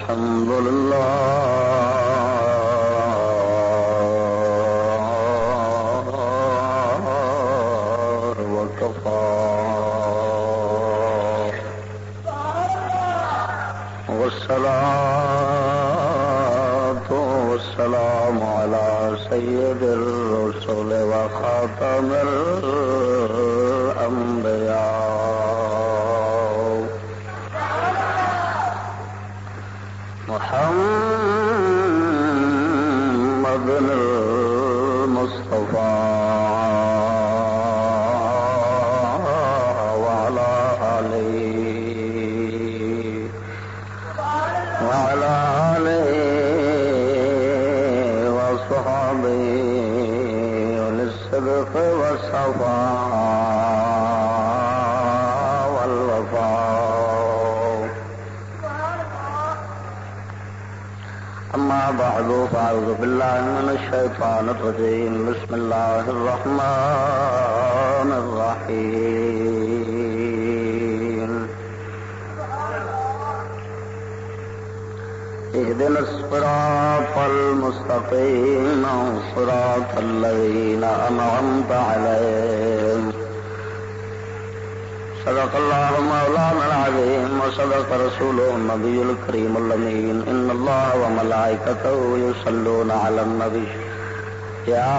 الحمد لله وكفى والصلاة والسلام على سيد الرسل وخاتم الأنبياء محمد المصطفى وعلى آله وصحبه وللصدق والصفاء والوفاء. أما بعد فأعوذ بالله من الشيطان الرجيم. بسم الله الرحمن الرحيم. اهدنا الصراط المستقيم صراط الذين أنعمت عليهم. صدق الله مولانا العظيم وصدق رسوله النبي الكريم الأمين. إن الله وملائكته يصلون على النبي يا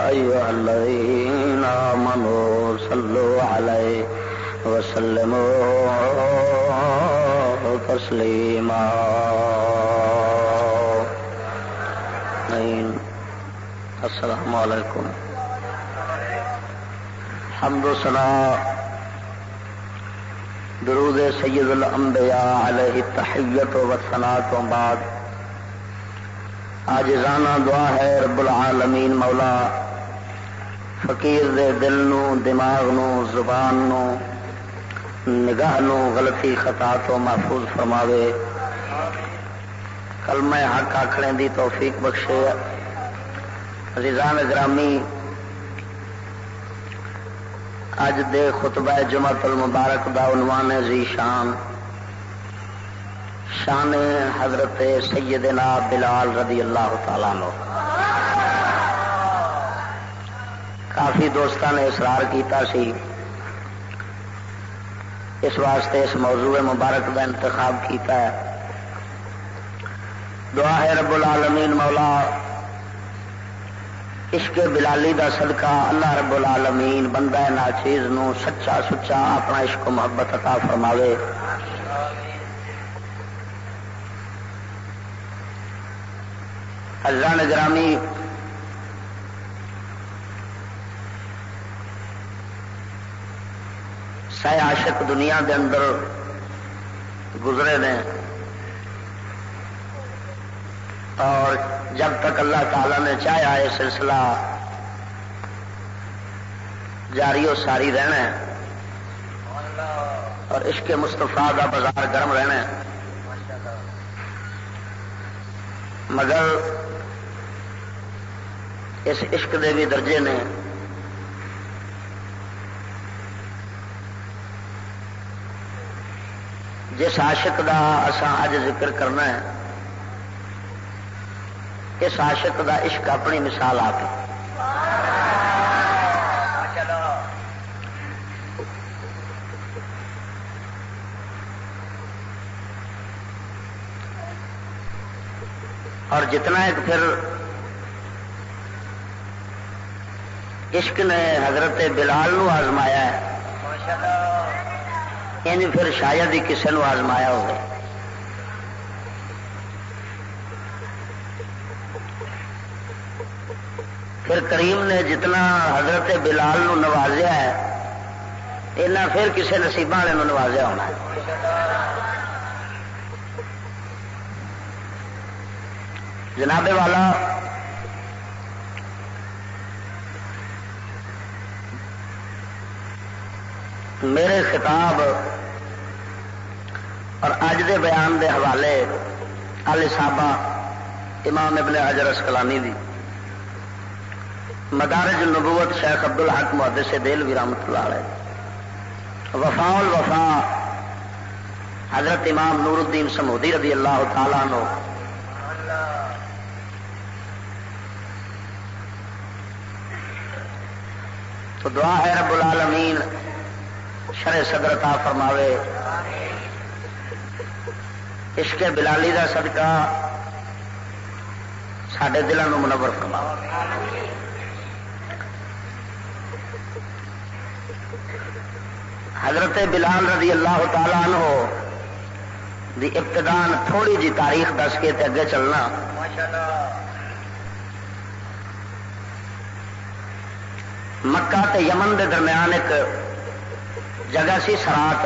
أيها الذين آمنوا صلوا عليه وسلموا تسلیما. السلام علیکم. حمد و ثنا درود سید الانبیاء علیہ التحیت و ثنا تو بعد عاجزانہ دعا ہے رب العالمین مولا فقیر دے دل نو، دماغ نو، زبان نو، نگاہ نو غلطی خطا تو محفوظ فرماوے. کلمہ حق آکھنے دی توفیق بخشے. عزیزان گرامی، اج دے خطبہ جمعۃ المبارک دا عنوان ذی شان شان حضرت سیدنا بلال رضی اللہ تعالیٰ عنہ. کافی دوستان نے اصرار کیتا سی، اس واسطے اس موضوع مبارک کا انتخاب کیتا ہے. دعا ہے رب العالمین مولا عشق بلالی دا صدقہ اللہ رب العالمین بندہ ناچیز نو سچا سچا اپنا عشق و محبت عطا فرماوے. عزیزان گرامی، سائے عاشق دنیا دے اندر گزرے نے، اور جب تک اللہ تعالی نے چاہیا یہ سلسلہ جاری و ساری رہنا ہے اور عشق مصطفیٰ دا بازار گرم رہنا ہے. مگر اس عشق دے بھی درجے نے. جس عاشق دا اساں اج ذکر کرنا ہے، اس عاشق دا عشق اپنی مثال آپ ہے. اور جتنا ایک پھر عشق نے حضرت بلال نو آزمایا ہے، یعنی پھر شاید ہی کسی نو آزمایا ہوگا. پھر کریم نے جتنا حضرت بلال نو نوازیا ہے، اتنا پھر کسی نصیبہ والے نو نوازیا ہونا ہے. جناب والا، میرے خطاب اور اج دے بیان دے حوالے الاصابہ امام ابن حجر اسقلانی دی، مدارج النبوت شیخ عبد الحق محدث دہلوی رحمۃ اللہ علیہ، وفاء الوفا حضرت امام نور الدین سمودی رضی اللہ تعالیٰ عنہ تو دعا ہے رب العالمین شرع صدر عطا فرماوے، عشق بلالی دا صدقہ ساڈے دلوں کو منور فرماوے۔ حضرت بلال رضی اللہ تعالی عنہ دی ابتدان تھوڑی جی تاریخ دس کے تے اگے چلنا۔ مکہ تے یمن دے درمیان ایک جگہ سی سرات،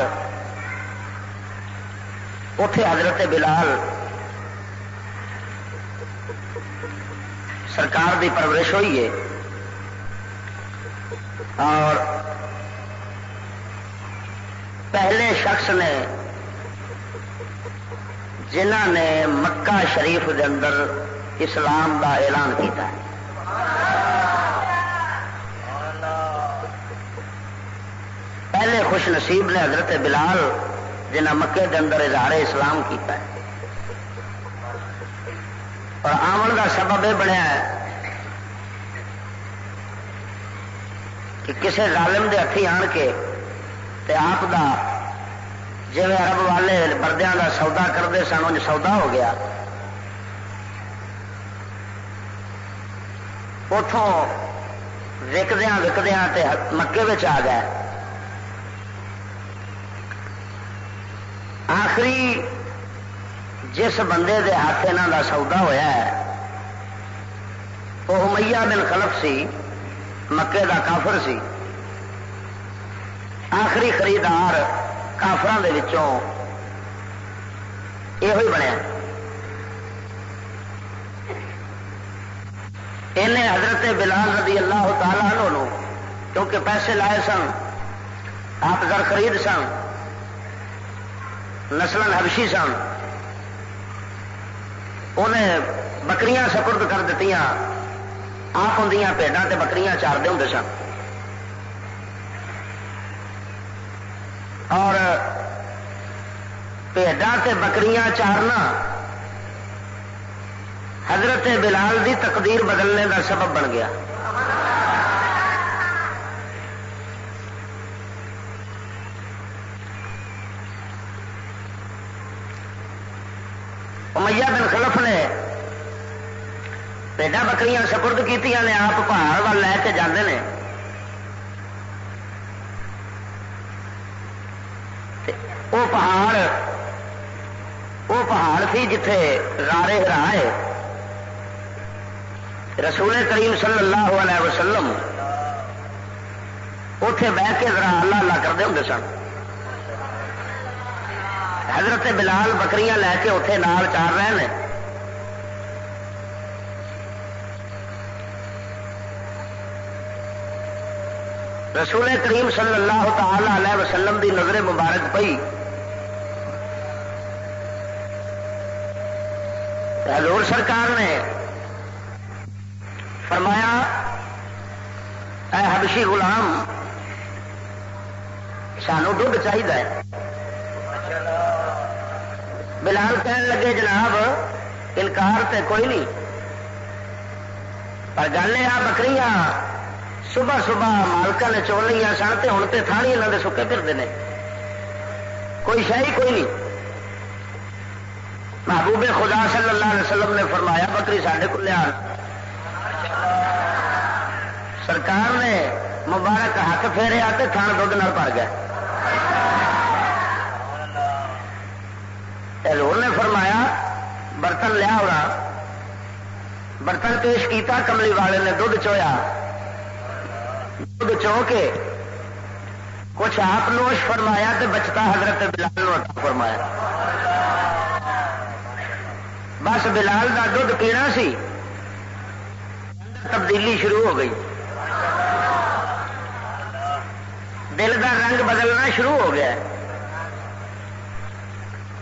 اتے حضرت بلال سرکار دی پرورش ہوئی ہے، اور پہلے شخص نے جنہ نے مکہ شریف دے اندر اسلام دا اعلان کیتا ہے۔ پہلے خوش نصیب نے حضرت بلال جنہ مکے دے اندر اظہار اسلام کیتا ہے، اور آمن کا سبب یہ بنیا ہے کہ کسی ظالم دے ہتھی آن کے تے آپ دا جی عرب والے بردیاں دا سودا کرتے سن انج سودا ہو گیا، اتوں وکدیا وکدیا مکے آ گئے۔ آخری جس بندے دے ہاتھ انہوں دا سودا ہویا ہے وہ امیہ بن خلف سی، مکے دا کافر سی۔ آخری خریدار کافران دے وچوں یہ بنیا۔ انہیں حضرت بلال رضی اللہ تعالی عنہ کیونکہ پیسے لائے سن، آپ زر خرید سن، نسلن حبشی سن، انہیں بکریاں سپرد کر دیتی، آپ ہوں بھیڈاں تے بکریاں چارتے ہوں سن، اور بھیڈاں تے بکریاں چارنا حضرت بلال دی تقدیر بدلنے کا سبب بن گیا۔ امیہ بن خلف نے بھیڈاں بکریاں سپرد کی، آپ پہاڑ وال لے کے جاندے نے، وہ پہاڑ سی جتھے غار ہرا ہے، رسول کریم صلی اللہ علیہ وسلم اتے بہ کے ذرا اللہ اللہ کرتے ہوں سن۔ حضرت بلال بکریاں لے کے اتے نال چار رہے ہیں۔ رسول کریم صلی اللہ تعالی علیہ وسلم دی نظر مبارک پئی، حضور سرکار نے فرمایا اے حبشی غلام سانو دودھ چاہیے۔ بلال کہنے لگے جناب انکار تے کوئی نہیں، پر گل یہ بکریاں صبح صبح مالکا نے چون لیا سن تے ہوں تے تھاڑی انہوں نے سکے پھرتے ہیں، کوئی شہ ہی کوئی نہیں۔ محبوب خدا صلی اللہ علیہ وسلم نے فرمایا بکری ساڈے کو لیا۔ سرکار نے مبارک ہاتھ پھیریا تے تھان دودھ نال بھر گیا۔ حضور نے فرمایا برتن لیا ہونا، برتن پیش کیتا، کملی والے نے دودھ چویا، دودھ چو کے کچھ آپ نوش فرمایا تے بچتا حضرت بلال نو عطا فرمایا۔ بس بلال دا دودھ پینا سی، تبدیلی شروع ہو گئی، دل کا رنگ بدلنا شروع ہو گیا۔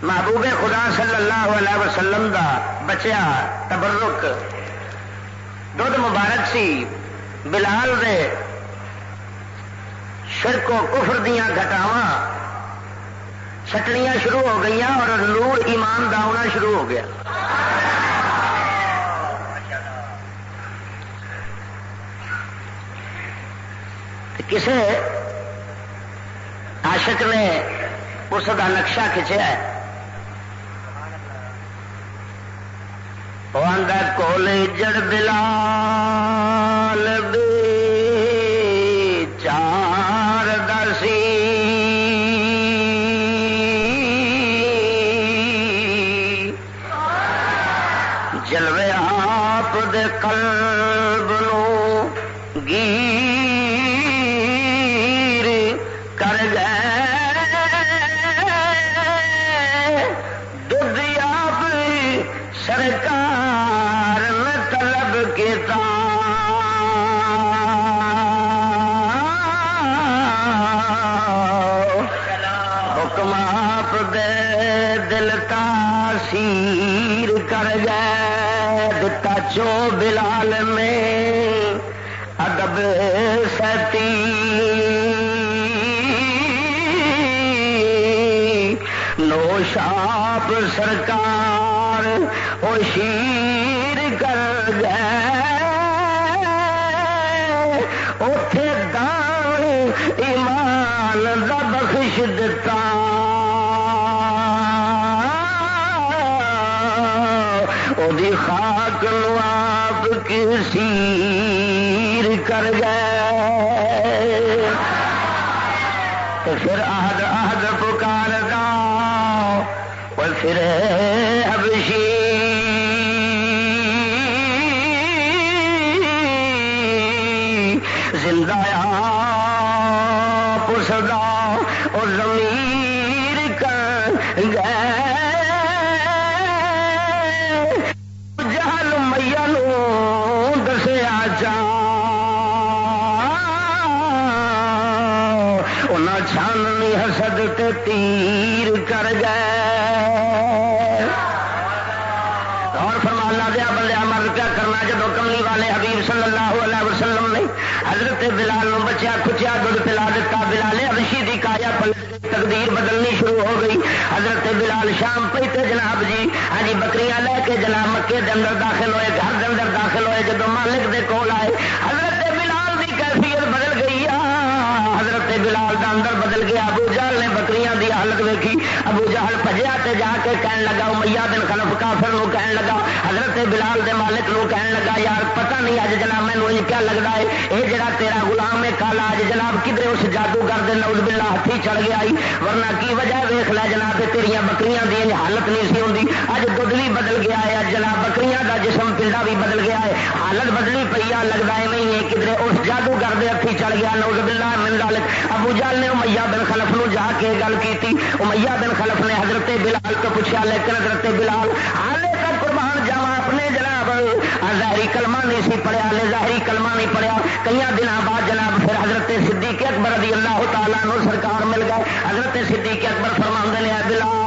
محبوب خدا صلی اللہ علیہ وسلم دا بچیا تبرک دودھ مبارک سی، بلال دے شرک و کفر دیاں گھٹاواں چھٹنیاں شروع ہو گئی اور نور ایمان دا آنا شروع ہو گیا. کسے عاشق نے اس کا نقشہ کھچیا ہے. وہ آندا کول جڑ بلال بے چار دسی جلوے آپ دے قلب نو گیر کر گئے دودھ آپ سرکار نے طلب کیتا حکم آپ دے دل تاثیر کر گئے دتا چو بلال میں ادب ستی نوشاب سرکار او شیر کر گئے اوتھے دان ایمان دا بخش دتا او دی خاک نو آپ کی سیر کر گئے. تو پھر آہد آہد پکار دا اور پھر حبشی زندہ پسدا اور ضمیر کر گئے جہل میاں نو دسیا جا انہاں چھاننی حسد تے تیر کر گئے. اور فرما اللہ دیا بندیا مرد کیا کرنا جب کملی والے حبیب صلی اللہ علیہ وسلم نے حضرت بلال نو بچیا کھچیا دودھ پلا دیتا. بلال حبشی دی کایا پلٹ گئی تقدیر بدلنی شروع ہو گئی. حضرت بلال شام پہ جناب جی ہاں جی بکریاں لے کے جناب مکے دے اندر داخل ہوئے گھر دے اندر داخل ہوئے جب مالک دے کول آئے حضرت بلال دی کیفیت بدل گئی. حضرت بلال دا اندر بدل گیا. ابو جہل نے بکریاں دی حالت ویکھی. ابو جہل بھجیا تے جا کے کہن لگا امیہ بن خلف کافر نو کہن لگا حضرت بلال دے مالک نو کہن لگا یار پتہ نہیں اج جناب مینوں کیا لگدا ہے اے جڑا تیرا غلام ہے کالا اج جناب کدھر اس جادوگر دے نعوذ باللہ ہتھی چڑھ گیا ہی ورنہ کی وجہ ویکھ لے جناب تیریاں بکریاں دی حالت نہیں سی ہوندی اج دودھ بھی بدل گیا ہے اج جناب بکریاں دا جسم پنڈا بھی بدل گیا ہے حالت بدلی پئی ہے لگدا ہے نہیں ہے کدھر اس جادوگر دے ہتھی چڑھ گیا نعوذ باللہ من ذالک. ابو جہل نے امیہ بن خلف نو جا کے گل کیتی. امیہ بن خلف نے حضرت بلال تو پوچھا لیکن حضرت بلال حالے تک قربان جاواں اپنے جناب ظاہری کلمہ نہیں سی پڑھیا لے ظاہری کلمہ نہیں پڑھیا. کئی دنوں بعد جناب پھر حضرت صدیق اکبر رضی اللہ تعالیٰ عنہ سرکار مل گئے. حضرت صدیق اکبر فرماندے نے بلال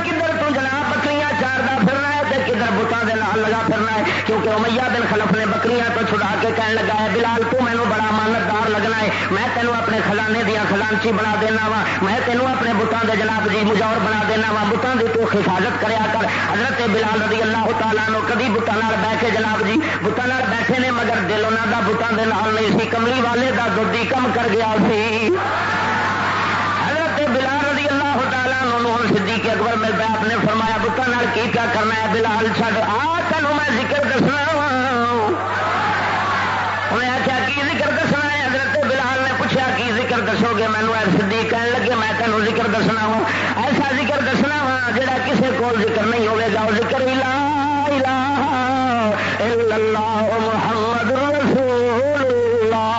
کدھر تو جناب بکریاں چاردا پھرنا ہے تے کدھر بتاں دے نال لگا پھرنا ہے کیونکہ امیہ بن خلف نے بکریاں تو چھڑا کے کہن لگا ہے بلال تو مینوں بڑا امانتدار لگنا ہے میں تینوں اپنے خزانے دیا خزانچی بنا دینا وا میں تینوں اپنے بتاں دے جناب جی مجاور بنا دینا وا بتاں دی تو حفاظت کریا کر. حضرت بلال رضی اللہ تعالیٰ عنہ کبھی بتاں نال بیٹھ کے جناب جی بتاں نال بیٹھے نے مگر دل انہاں دا بتاں دے نال نہیں سی. کملی والے دا دودھ ہی کم کر گیا سی. حضرت بلال رضی اللہ تعالیٰ عنہ صدیق اکبر میں آپ نے فرمایا بتاں نال کی کیا کرنا ہے بلال چھڈ آ تینوں میں ذکر دسنا وا. انہیں آخیا کی ذکر دسنا ہے. حضرت بلال نے پوچھا کی ذکر دسو گے مینو صدیق کہنے لگے میں تینوں ذکر دسنا ہوں ایسا ذکر دسنا وا جڑا کسی کو ذکر نہیں ہوئے گا وہ ذکر لا الہ الا اللہ محمد رسول اللہ.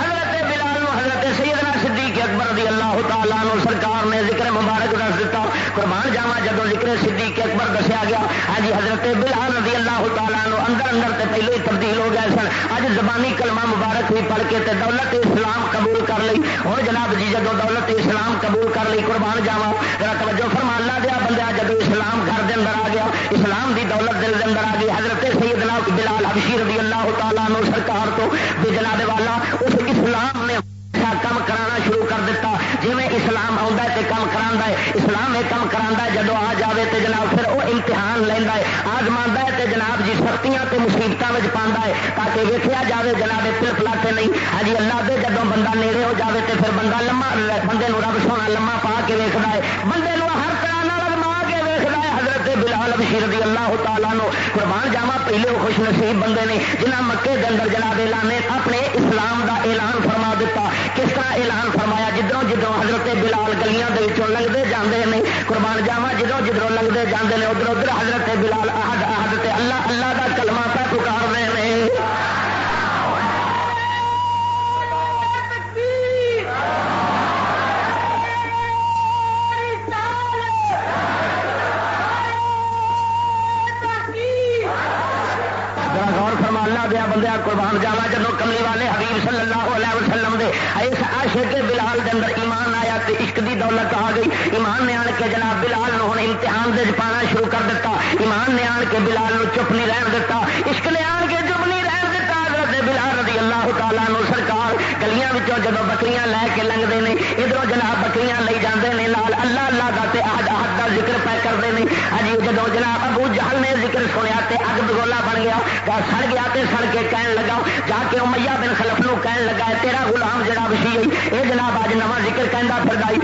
حضرت بلال حضرت سیدنا صدیق اکبر رضی اللہ تعالیٰ عنہ سرکار نے ذکر مبارک دس دیتا. قربان جاواں جدوں ذکر صدیق اکبر دسیا گیا ہاں جی حضرت بلال رضی اللہ تعالیٰ عنہ اندر اندر تے پہلو ہی تبدیل ہو گئے سن. اج زبانی کلمہ مبارک بھی پڑھ کے تے دولت اسلام قبول کر لی. ہوں جناب جی جدو دولت اسلام قبول کر لی قربان جاواں ذرا توجہ فرما اللہ دیا بندہ جدو اسلام گھر دے اندر آ گیا اسلام دی دولت دل دے اندر آ گئی حضرت سیدنا بلال حبشی رضی اللہ تعالیٰ عنہ سرکار تو بے جناب والا اس اسلام نے کام کرانا شروع کر دیتا. جی میں اسلام آتا ہے کام کرا ہے اسلام یہ کام کرا ہے جدو آ جائے تو جناب پھر وہ امتحان لینا ہے آزما ہے تو جناب جی سختیاں تے مصیبتوں میں پا ہے تاکہ ویکیا جائے جناب پل پلاتے نہیں. ہاں جی اللہ دے جدو بندہ نیڑے ہو جائے تو پھر بندہ لما بندے رب سونا لما پا کے ویکھدا ہے بندے ہر طرح لما کے ویکھدا ہے. حضرت بلال حبشی رضی اللہ تعالیٰ نو قربان جاوا پہلے وہ خوش نصیب بندے نے جنہ مکے کے اندر جناب اعلان اپنے اسلام دا اعلان فرما دیتا. کس طرح اعلان فرمایا جدروں جدروں حضرت بلال گلیاں دے وچوں لنگتے جاندے نے قربان جاوا جدروں جدروں لنگتے جاندے نے ادھر ادھر حضرت بلال احد احد تے اللہ اللہ دا کلمہ پہ پکار رہے ہیں. دیا بندہ قربان جاوا جدو کملی والے حبیب صلی اللہ علیہ وسلم دے اس عاشق بلال دے اندر ایمان آیا تے عشق دی دولت آ گئی. ایمان نے آن کے جناب بلال نو ہن امتحان دے پانا شروع کر دیتا. ایمان نے آن کے بلال نو چپ نہیں رہن دیتا. عشق نے آن کے چپ نہیں رہن دیتا. حضرت بلال رضی اللہ تعالیٰ نو سرکار گلیاں وچوں جدو بکریاں لے کے لنگتے ہیں ادھروں جناب بکریاں لے جاندے نے نال اللہ اللہ دا تے احد احد دا ذکر پہ کرتے ہیں. ہجی جدو جناب ابو جہل نے ذکر سنیا تے اگ بگولا بن گیا سڑ گیا تے سڑ کے کہن لگا جا کے امیہ بن خلف نو کہن لگا ہے تیرا غلام جڑا وشی ہے یہ جناب اج نواں ذکر کہندا پھردائی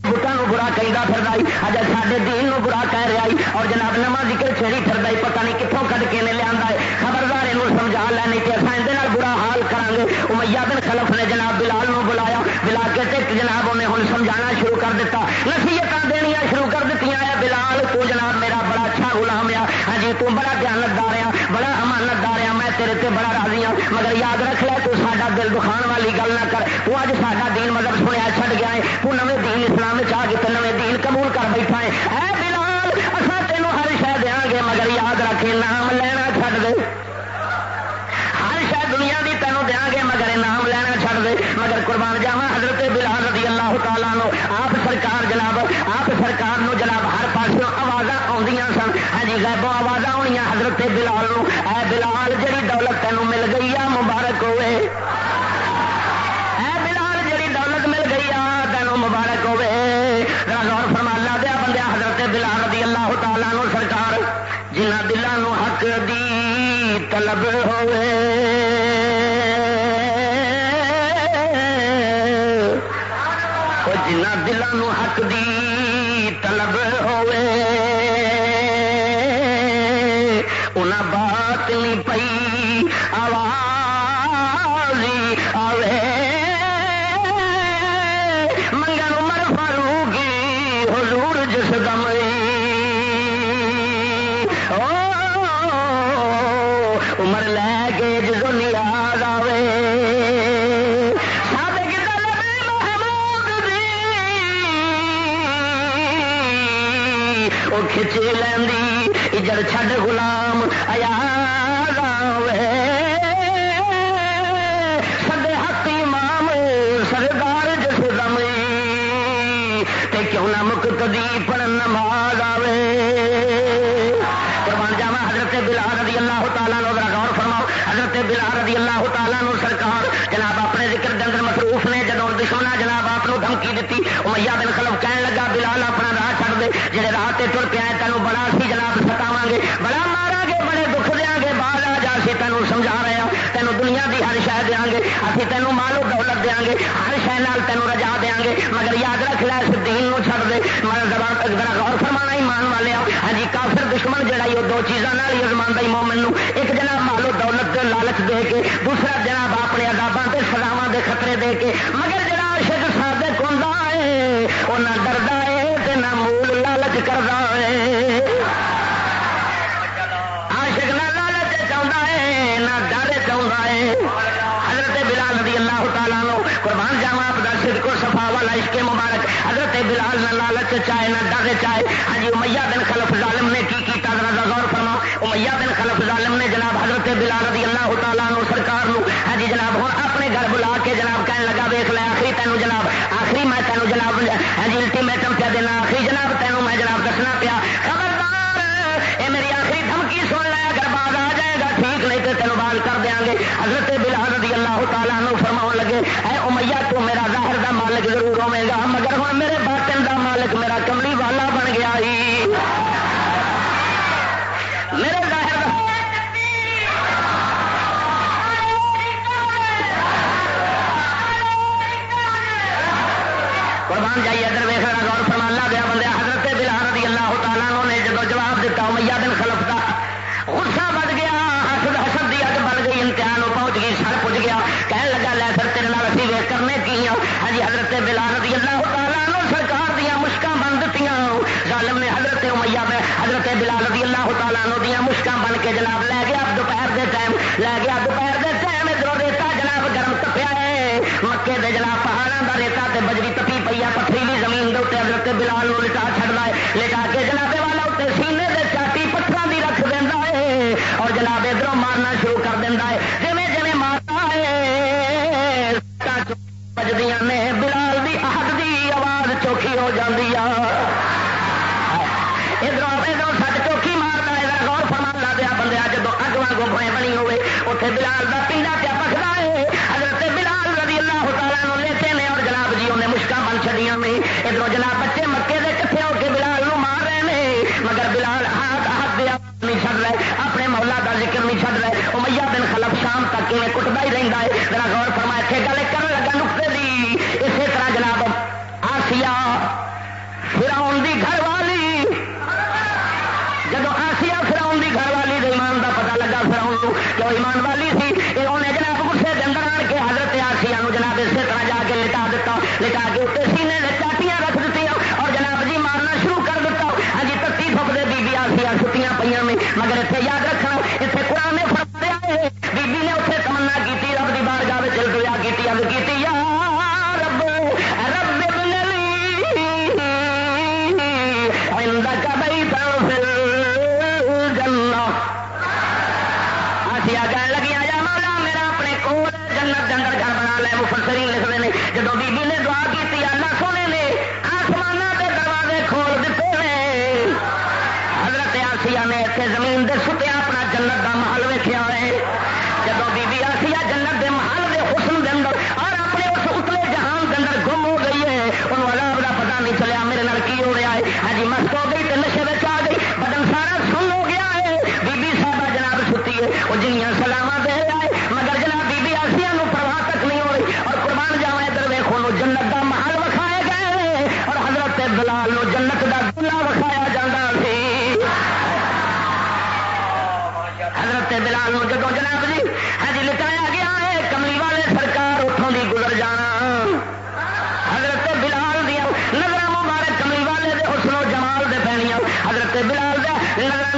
بٹاں نو برا کہندا پھردائی اج ساڈے دین نو برا کہہ رہا ہے اور جناب نواں ذکر چھیڑی پھردائی پتہ نہیں کتوں کڈ کے نے لیا ہے. خبردار یہ سمجھا لینی کہ اصل یہ برا حال کریں گے. امیہ بن خلف نے جناب بلال نو بلایا بلا کے تے جناب انہیں ہن سمجھانا شروع کر دیتا نصیحتاں دینیاں شروع کر دتیاں ہے بلال تو جناب میرا بڑا اچھا غلام ہے ہاں جی تو بڑا دیانتدار ہے بڑا امانتدار ہے میں تیرے تے بڑا راضی ہوں مگر یاد رکھ لے تو ساڈا دل دکھان والی گل نہ کر. تو اج ساڈا دین مذہب سنیا چھڈ گیا ہے تو نویں دین اسلام میں آ کے تے نویں دین قبول کر بیٹھا ہے. اے بلال اساں تینوں ہر شے دیاں گے مگر یاد رکھے نام لینا چھڈ دے. ہر شے دنیا دی تینوں دیاں گے مگر نام لینا چھڈ دے. مگر قربان جاواں حضرت بلال رضی اللہ تعالیٰ عنہ آپ سرکار جناب آپ سرکار نو جناب ہر پاسوں آوازاں آوندیاں سن. ہاں جی غیبوں آوازاں آنیاں حضرت بلال نو اے بلال جڑی دولت تینوں مل گئی ہے مبارک ہوئے. اے بلال جڑی دولت مل گئی ہے تینوں مبارک ہوئے. غور فرما اللہ دیا بندیا حضرت بلال رضی اللہ تعالیٰ عنہ سرکار جنہ دلاں نو حق دی طلب ہوئے جنہ دلاں نو حق دی طلب ہوئے انہاں بات نہیں پئی آواز آوے منگن عمر فاروق حضور جس دم عمر لے کے جدو نیاز آوے کھچ لینی اجڑ چھڈ غلام ایاز آوے سدے حق امام سردار جس دم تے کیوں نہ مقتدی پڑھن نماز آوے. قربان جاواں حضرت بلال رضی اللہ تعالیٰ عنہ ذرا غور فرماؤ حضرت بلال رضی اللہ تعالیٰ عنہ سرکار جناب اپنے ذکر کے اندر مصروف نے جدوں دشمنا جناب آپ کو دھمکی دیتی امیہ بن خلف کہن لگا بلال اپنا راہ چھڈ دے جڑے راہ تے ٹر پیا تینوں بڑا سی جناب ستاواں گے بڑا مارا گے بڑے دکھ دیاں گے بعد آ جا سی تینوں سمجھا رہے ہیں تینوں دنیا دی ہر شے دیاں گے اسی تینوں مال و دولت دیاں گے ہر شے نال تینوں رجا دیاں گے مگر یاد رکھ لے اس دین نو چھڈ دے. میں ذرا غور فرمانا ایمان والے ہاں جی کافر دشمن جڑا یہ دو چیزاں نال ہی ازماندا ہے مومن نو ایک جناب مال و دولت تے لالچ دے کے دوسرا جناب اپنے عذاباں تے سزاواں دے خطرے دے کے. مگر جڑا عاشق صادق ہوندا ہے او نہ ڈردا ہے تے نہ مول لالچ کردا ہے. عاشق نہ لالچ چاہندا ہے نہ ڈر چاہندا ہے. حضرت بلال رضی اللہ اللہ تعالیٰ عنہ قربان جاواں آپ دا صدق و صفا والا عشق مبارک حضرت بلال نہ لالچ چاہے نہ ڈر چاہے ہاں جی امیہ بن خلف ظالم نے کی کیتا ذرا غور فرماؤ امیہ بن خلف ظالم نے جناب حضرت بلال رضی اللہ تعالیٰ عنہ سرکار نو ہاں جی جناب ہوں اپنے گھر بلا کے جناب کہنے لگا ویخ لے آخری تینوں جناب آخری میں تینوں جناب ہاں جی الٹیمیٹم کیا دینا آخری جناب تینوں میں جناب دسنا پیا خبردار اے میری آخری دھمکی سن لے اگر باز آ جائے گا ٹھیک نہیں تو تینوں بال کر دیں گے حضرت بلال رضی اللہ تعالیٰ عنہ فرماؤ لگے اے امیہ تو میرا ظاہر دا مالک ضرور ہوے گا مگر ہوں میرے باطن دا مالک میرا کملی والا بن گیا ہی میرے ظاہر دا قربان جائیے ادھر ویخ رہا غور فرما اللہ دیا بندے حضرت بلال رضی اللہ تعالیٰ عنہ نے جب جواب دیتا امیہ بن خلف دا غصہ بڑھ گیا حسد دی اگ بڑھ گئی امتحان پہنچ گئی سر پج گیا کہنے لگا لے پھر تیرے نال اسی ویخ کرنے کی ہاں جی حضرت بلال رضی اللہ تعالیٰ عنہ سرکار دیا مشکاں بن دتیاں ظالم نے حضرت امیہ میں حضرت بلال رضی اللہ تعالیٰ عنہ دیا مشکاں بن کے جناب لے گیا دوپہر دے ٹائم لے گیا دوپہر دے ٹائم ادھر ریتا جناب گرم تپیا ہے مکے دے جناب پہاڑوں کا ریتا تے بجری تپی پئی ہے پتھریلی زمین دے حضرت بلال نو لٹا چھڑدا ہے لٹا کے جناب والا اتنے سینے دے چاٹی پتھراں دی رکھ دیندا ہے اور جناب ادھروں مارنا شروع کر دیندا ہے جویں جویں مارتا ہے بجدیاں نے بلال دی احد دی آواز چوکھی ہو جاندی ہے ادھروں سچ چوکھی مارتا ہے غور فرمان لا دیا بندے جب اگ واگوں بھوئے بنی ہوئے اتنے بلال دا پنڈا پیا پکدا ہے حضرت بلال رضی اللہ تعالیٰ عنہ لیتے نے اور جناب جی انہیں مشکاں بن چھڑیاں میں ادھروں جناب بچے مکے دے کٹھے ہو کے بلال نو مار رہے ہیں مگر بلال ہاتھ دیا نہیں چھڑ رہے اپنے مولا دا ذکر نہیں چھڑ رہے امیہ بن خلف شام تک کیویں کٹدا ہی رہندا ہے ذرا غور فرما اتنے گل کرن لگا نقطے دی اسی طرح جناب آسیہ فرعون دی گھر والی جب آسیہ فرعون دی گھر والی دے ایمان دا پتہ لگا فرعون کو کہ وہ ایمان والی سی یہ انہیں جناب غصے دے اندر آن کے حضرت آسیہ نو جناب اسی طرح جا کے لٹا دیتا لٹا کے اتنے سینے نے چاٹیاں رکھ دیتی اور جناب جی مارنا شروع کر دیتا ہاں جی تتی تھپ دے بی آسیہ چھٹیاں پہ میں مگر اتنے یاد رکھنا اتنے قرآن نے فرمایا ہے بی نے اتنے تمنا کی رب دی بارگاہ میں چل دیا کی اب کی یا رب رب ابن لی عندک بیتا فی الجنہ آسیہ کہنے لگی آ جا مولا میرا اپنے کول جنت کے اندر گھر بنا لے مفسرین لکھتے ہیں جب بی نے دعا کی اللہ سونے نے آسمانہ کے دروازے کھول دیتے ہیں حضرت آسیہ نے اتنے زمین دے سٹیا اپنا جنت کا محل ویکھیا ہے جب بی آسیہ جنت کے محل کے حسن کے اندر اور اپنے اس اتلے جہان کے اندر گم ہو گئی ہے انہوں عذاب کا پتا نہیں چلیا میرے نال کی ہو رہا ہے ہاں جی مست ہو گئی تو نشے میں آ گئی بدن سارا سن ہو گیا ہے بی صاحبہ جناب ستی ہے وہ جنیاں سلاما دے رہا ہے مگر جناب بی آسیہ نو پرواہ تک نہیں ہو رہی اور قربان جاوا ادھر ویکھو نو جنت کا محل وکھائے گئے اور حضرت بلال نو جنت کا دلہا وکھایا جاتا سی حضرت بلال نو جدو جناب جی ہاں جی لٹایا گیا ہے کملی والے سرکار اتوں دی گزر جانا حضرت بلال دیا نظر مبارک کملی والے دے حسن و جمال دے پینیاں حضرت بلال دے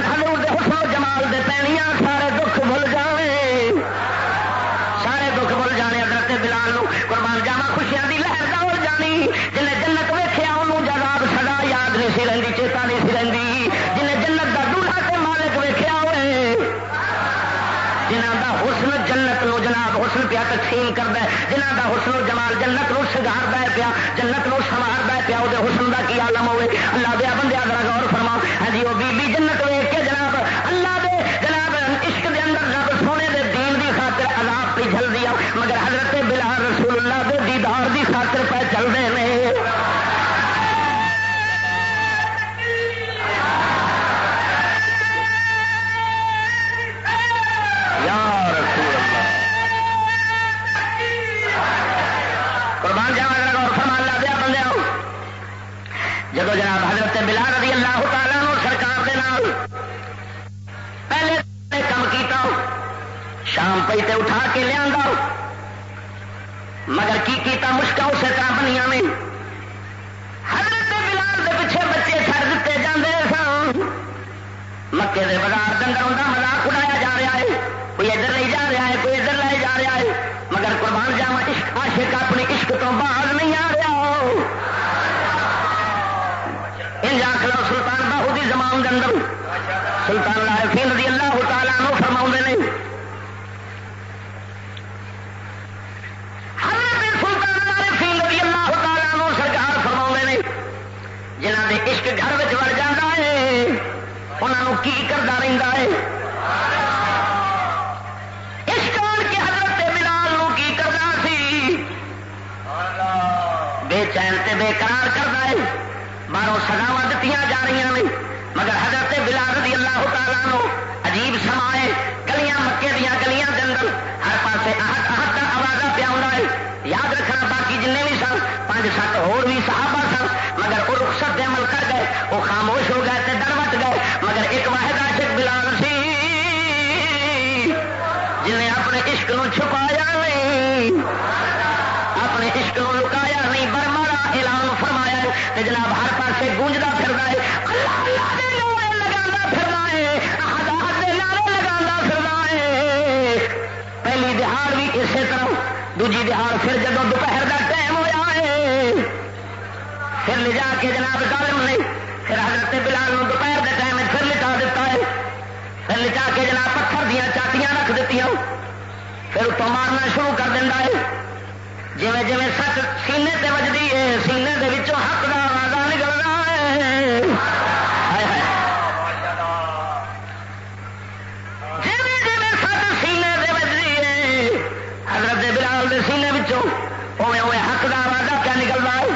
حضور دے حسن و جمال دے پینیاں سارے دکھ بھول جاوے سارے دکھ بھول جانے حضرت بلال نو قربان جاوا خوشیاں دی لہر دا ہو جانی جنہیں جنت ویکھیا انہوں جناب سدا یاد نہیں سی رہندی چیتا نہیں سی رہندی جنہیں جنت دا دولہا تے مالک ویکھیا ہوئے جنہ دا حسن جنت نو جناب حسن پیا تقسیم کرتا ہے جنہ دا حسن و جمال جنت نو سگارتا ہے پیا جنت نو سوارتا ہے پیا وہ حسن دا کی عالم ہوئے اللہ دیا بندیا ذرا غور فرماؤ ہاں جی وہ بی جنت ویخ کے جناب اللہ دے جناب عشق دے اندر رب سونے دے دین دی خاطر عذاب پہ جل دیا مگر حضرت بلال رسول اللہ دے دیدار دی خاطر پہ چل رہے ہیں جب جناب حضرت بلال رضی اللہ تعالیٰ عنہ سرکار دے نال پہلے کام کیتا شام پہ تے اٹھا کے لیا مگر کی کیتا مشکل اسی طرح بنیا میں حضرت بلال دے پیچھے بچے چھڑ دیتے جاندے سن مکے دے بازار کے اندر ان کا مذاق اڑایا جا رہا ہے کوئی ادھر لے جا رہا ہے کوئی ادھر لے جا رہا ہے مگر قربان جاوا عشق عشق تو باز نہیں آ رہا. ان آخ لو سلطان باہو کی زمان کے اندر سلطان العارفین رضی اللہ تعالیٰ عنہ فرماؤں نے حضرت سلطان العارفین رضی اللہ تعالیٰ عنہ سرکار فرماؤں نے جنہاں دے عشق گھر وچ وڑ جاتا ہے انہوں کی کرتا رہتا ہے. عشق آن کے حضرت بلال نو کی کرنا سی بے چین تے بے قرار کرتا ہے. باہروں سزاواں دتیاں جا رہی ہیں مگر حضرت بلال رضی اللہ تعالیٰ عنہ عجیب سما ہے. گلیاں مکے دیا گلیاں کے اندر ہر پاسے احد احد کا آواز پیا ہوتا ہے. یاد رکھنا باقی جن بھی سن 5-7 اور بھی صحابہ سن مگر وہ رخصت عمل کر گئے وہ خاموش ہو گئے تے ڈر وٹ گئے. مگر ایک واحد عاشق بلال سی جن نے اپنے عشق نو چھپایا نہیں اپنے عشق نو لکایا نہیں برمارا اعلان فرمایا ہے. جناب ہر پاسے گونجتا پھردا ہے اللہ اللہ دے نعرے لگانا پھردا ہے احد احد دے نعرے لگانا پھردا ہے. پہلی دہاڑ بھی اسی طرح دوجی دہاڑ پھر جدو دوپہر کا ٹائم ہوا ہے پھر لے جا کے جناب ظالم نے پھر حضرت بلال نو دوپہر کے ٹائم پھر لٹا دیتا ہے. پھر لٹا کے جناب پتھر دیا چاٹیاں رکھ دیتی پھر اتوں مارنا شروع کر دینا ہے. جویں جویں سچ سینے تے وجدی ہے سینے دے وچوں حق دا آواز نکلنا ہے. جویں جویں سچ سینے تے وجدی ہے حضرت بلال دے سینے وچوں اوے اوے حق دا آواز کیا نکلدا ہے.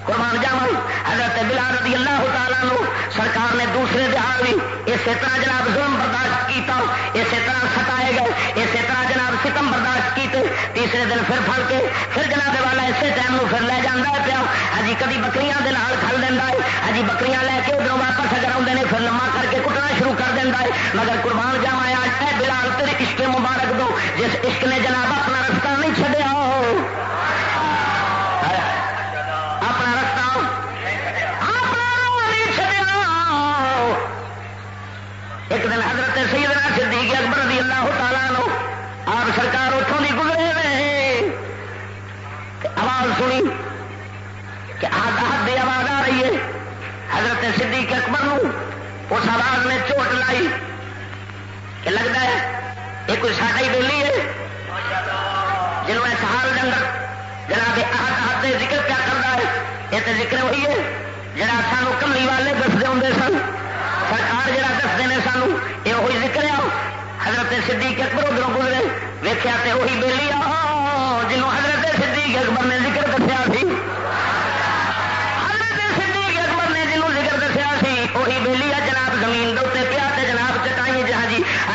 قربان جاواں حضرت بلال رضی اللہ تعالیٰ عنہ سرکار نے دوسرے دہاڑ بھی اسی طرح جناب ظلم برداشت کیتا اسی طرح ستائے گئے اسی طرح جناب ستم برداشت کیتے. تیسرے دن پھر پھڑ کے پھر جناب والا اسی ٹائم پھر لے جانا ہے پیا. ہجی کدی بکریاں دے نال کھل دینا ہے ہجی بکریاں لے کے ادھر واپس اگر آتے ہیں پھر لما کر کے کٹنا شروع کر دینا ہے. مگر قربان جاواں اے بلال تیرے عشق مبارک دو جس عشق نے جناب اپنا رستہ نہیں چھڈیا اپنا رستہ نہیں چھڈیا. ایک دن حضرت سیدنا صدیق اکبر رضی اللہ تعالیٰ عنہ آپ سرکار اتوں کی گزرے ہوئے آواز سنی کہ آدھا دی آواز آ رہی ہے. حضرت صدیق اکبر نو اس آواز نے چوٹ لائی کہ لگتا ہے یہ کوئی ساڈا ہی بیلی ہے جنہوں نے سہار ڈنگر جناب آہد ذکر کیا کرتا ہے. یہ تو ذکر وہی ہے جڑا سانو کملی والے دستے ہوں سن سرکار جڑا دستے ہیں سانو یہ وہی ذکر ہے. حضرت صدیق اکبر ادھر گزرے ویخیا تے وہی بیلی جنہوں حضرت صدیق اکبر نے ذکر دسیا سی. حضرت صدیق اکبر نے جنہوں ذکر دسیا سی وہی بیلی ہے جناب زمین دے پیا جناب چٹائی ہاں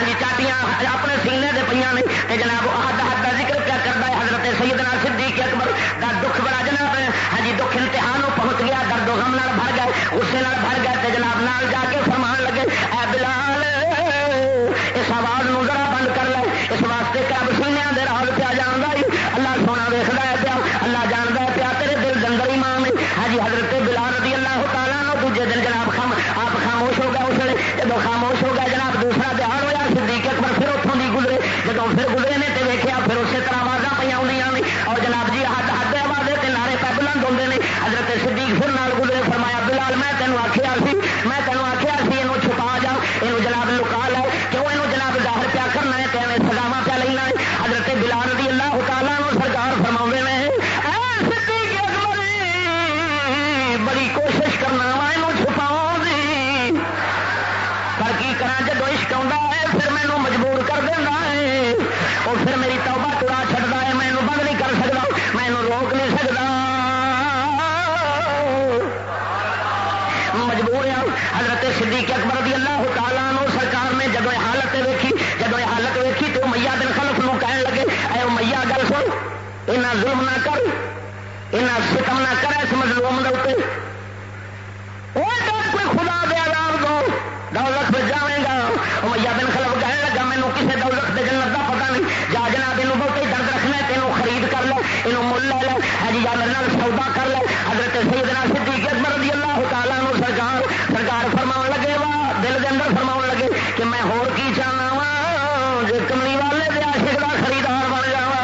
جی چاٹیاں اپنے سینے دے پہ نے جناب آہد احد کا ذکر کیا کرتا ہے. حضرت سیدنا صدیق اکبر کا دکھ بڑا جناب ہاں جی دکھ امتحان پہنچ گیا درد و غم نال بھر گئے غصے نال بھر گئے تے جناب نال جا کے فرمان لگے اے بلال اس آواز نو ذرا بند کر لے اس واسطے کہ اب سینیاں دے راز پیا جاندا ہی اللہ سونا ویکھدا ہے پیا اللہ جاندا ہے پیا تیرے دل دے اندر ایمان ہے. ہاں جی حضرت بلال رضی اللہ تعالیٰ عنہ دوجے دن جناب آپ خاموش ہو گئے. اس ویلے جب خاموش ہو گئے جناب دوسرا دہاڑ ہوا صدیق اکبر پھر اتوں دی گزرے جب پھر گزرے نے تو ویکھیا پھر اسی طرح آوازاں پہ آئی اور جناب جی حد حد آوازیں تے نعرے پہ بلند ہوندے نے. حضرت صدیق پھر نال گزرے فرمایا بلال میں تینوں آخیا سی یہ چھپا جا یہ جناب لکا لے کیوں یہ جناب ظاہر پیا کرنا ہے کہ سزاواں پیا لینا ہے. حضرت بلال رضی اللہ تعالیٰ عنہ سرکار فرماؤندے نے صدیق اکبر بڑی کوشش کرنا وا یہ چھپاؤ دی پر کی کرا جب عشق آتا ہے پھر مینوں مجبور کر دینا ہے اور پھر میری توبہ ٹرا چھڑتا ہے میں بند نہیں کر سکتا میں روک نہیں سکتا مجبور ہوں. حضرت صدیق اکبر رضی اللہ تعالیٰ عنہ سرکار نے جب یہ حالت ویکھی تو امیہ بن خلف نو کہن لگے اے امیہ گل سن اینا ظلم نہ کر اینا ستم نہ کر اس مظلوم دے اوپر کوئی خدا دے عذاب دو دولت پہ جاویں گا. امیہ بن خلف کہنے لگا مینوں کسے دولت دے جنت دا پتہ نہیں جا جناب اینوں بہت ہی درد رکھنا ہے تینوں خرید کر لے اینوں مل لے لے ہاں جی یا میرے نال سودا کر لے. حضرت سیدنا صدیق اکبر رضی اللہ تعالیٰ عنہ سرکار فرماؤں لگے وا دل دے اندر فرماؤں لگے کہ میں ہور کی چاہنا وا جے کملی والے دے عاشق دا خریدار بن جاواں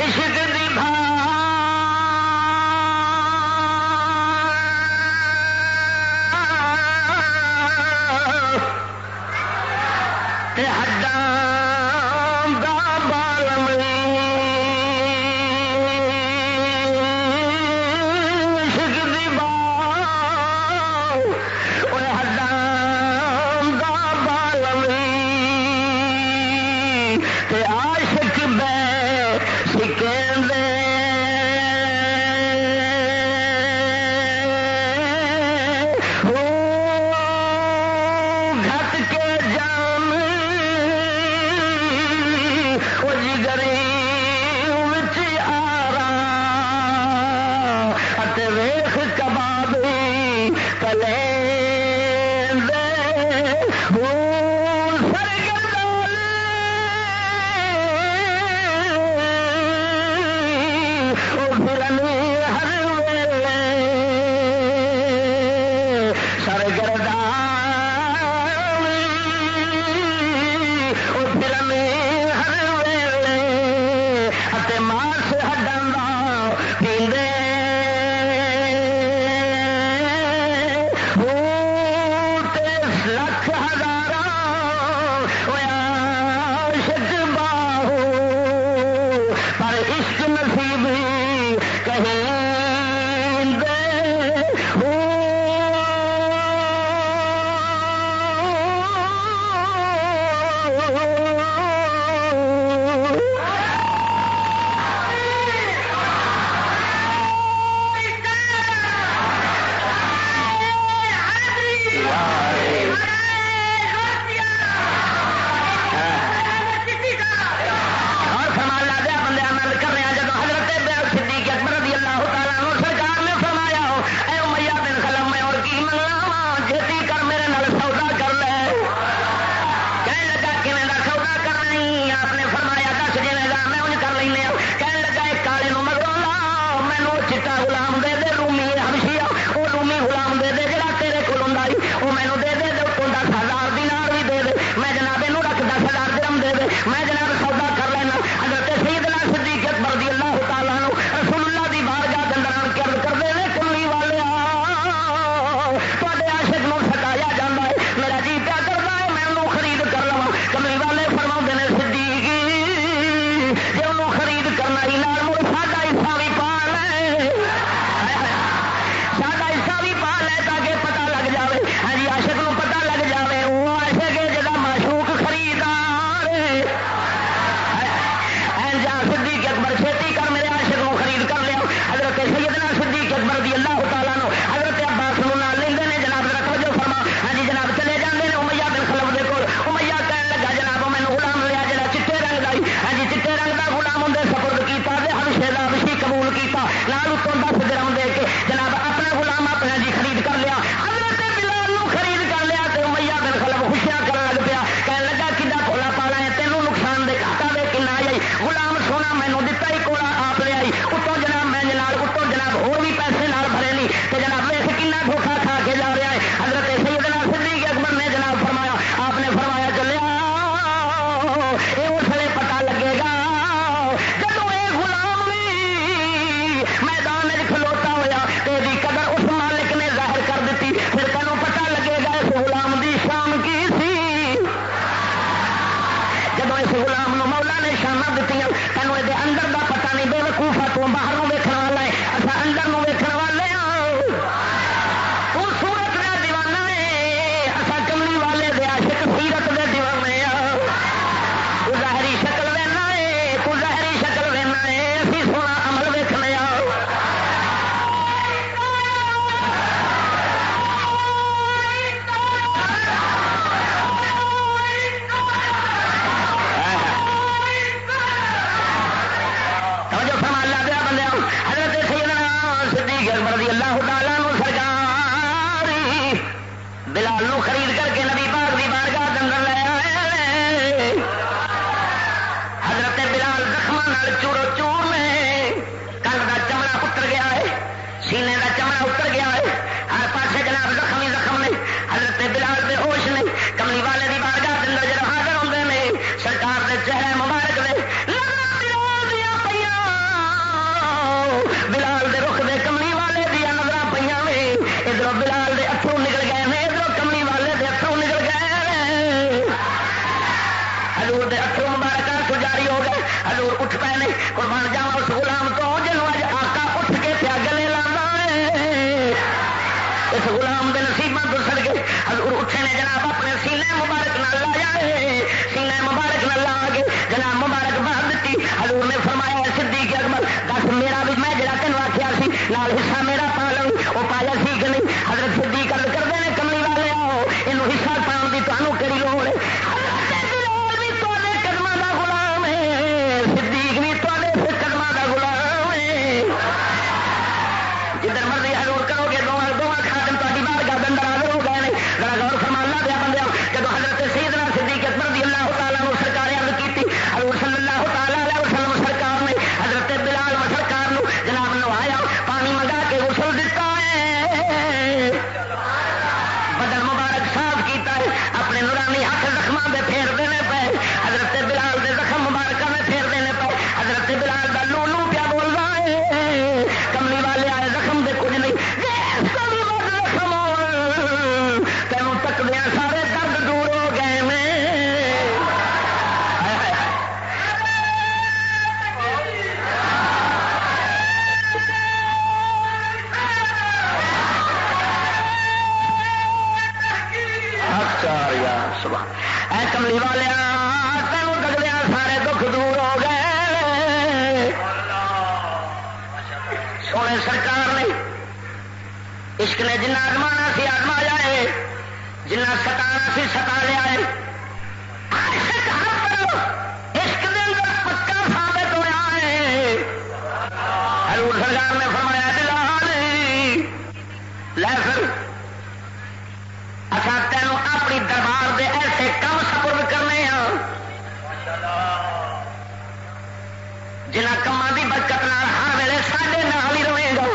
عشق دی بھا تے ہڈاں دا بالم عشق دی بھا اوے ہڈاں دا بالم تے عاشق بے سکندے غلام نو مولا نے شاناں دتیاں تینوں دے اندر دا اٹھ پائے نے قربان جاواں اس غلام تو جنوں اج آقا اٹھ کے پیا گلے لانا ہے اس غلام دے نصیباں تو سڑ گئے حضور اٹھے نے جناب اپنے سینے مبارک نال لایا ہے سینے مبارک نال لا کے جناب مبارک باندھ دیتی حضور نے فرمایا صدیق اکبر دس میرا بھی میں جڑا تینوں آکھیا سی نال حصہ میرا پا لو وہ پایا سی کہ نہیں حضرت صدیق عرض کردے نے کملی والے آؤ اینوں حصہ پاؤن دی تانوں کیڑی لوڑ ہے کملی والے تینوں تکدیا سارے دکھ دور ہو گئے سونے سرکار نے عشق نے جنہ آزمانا سی آزمایا ہے جنہ ستانا سی ستا لیا ہے عشق دے اندر پکا ثابت ہوا ہے حضور سرکار نے فرمایا بلال لے پھر اچھا تینوں اپنی دربار دے ایسے کم سپرد کرنے ہیں جنہ کماں دی برکت نال ہر ویلے ساڈے نال ہی رہے گا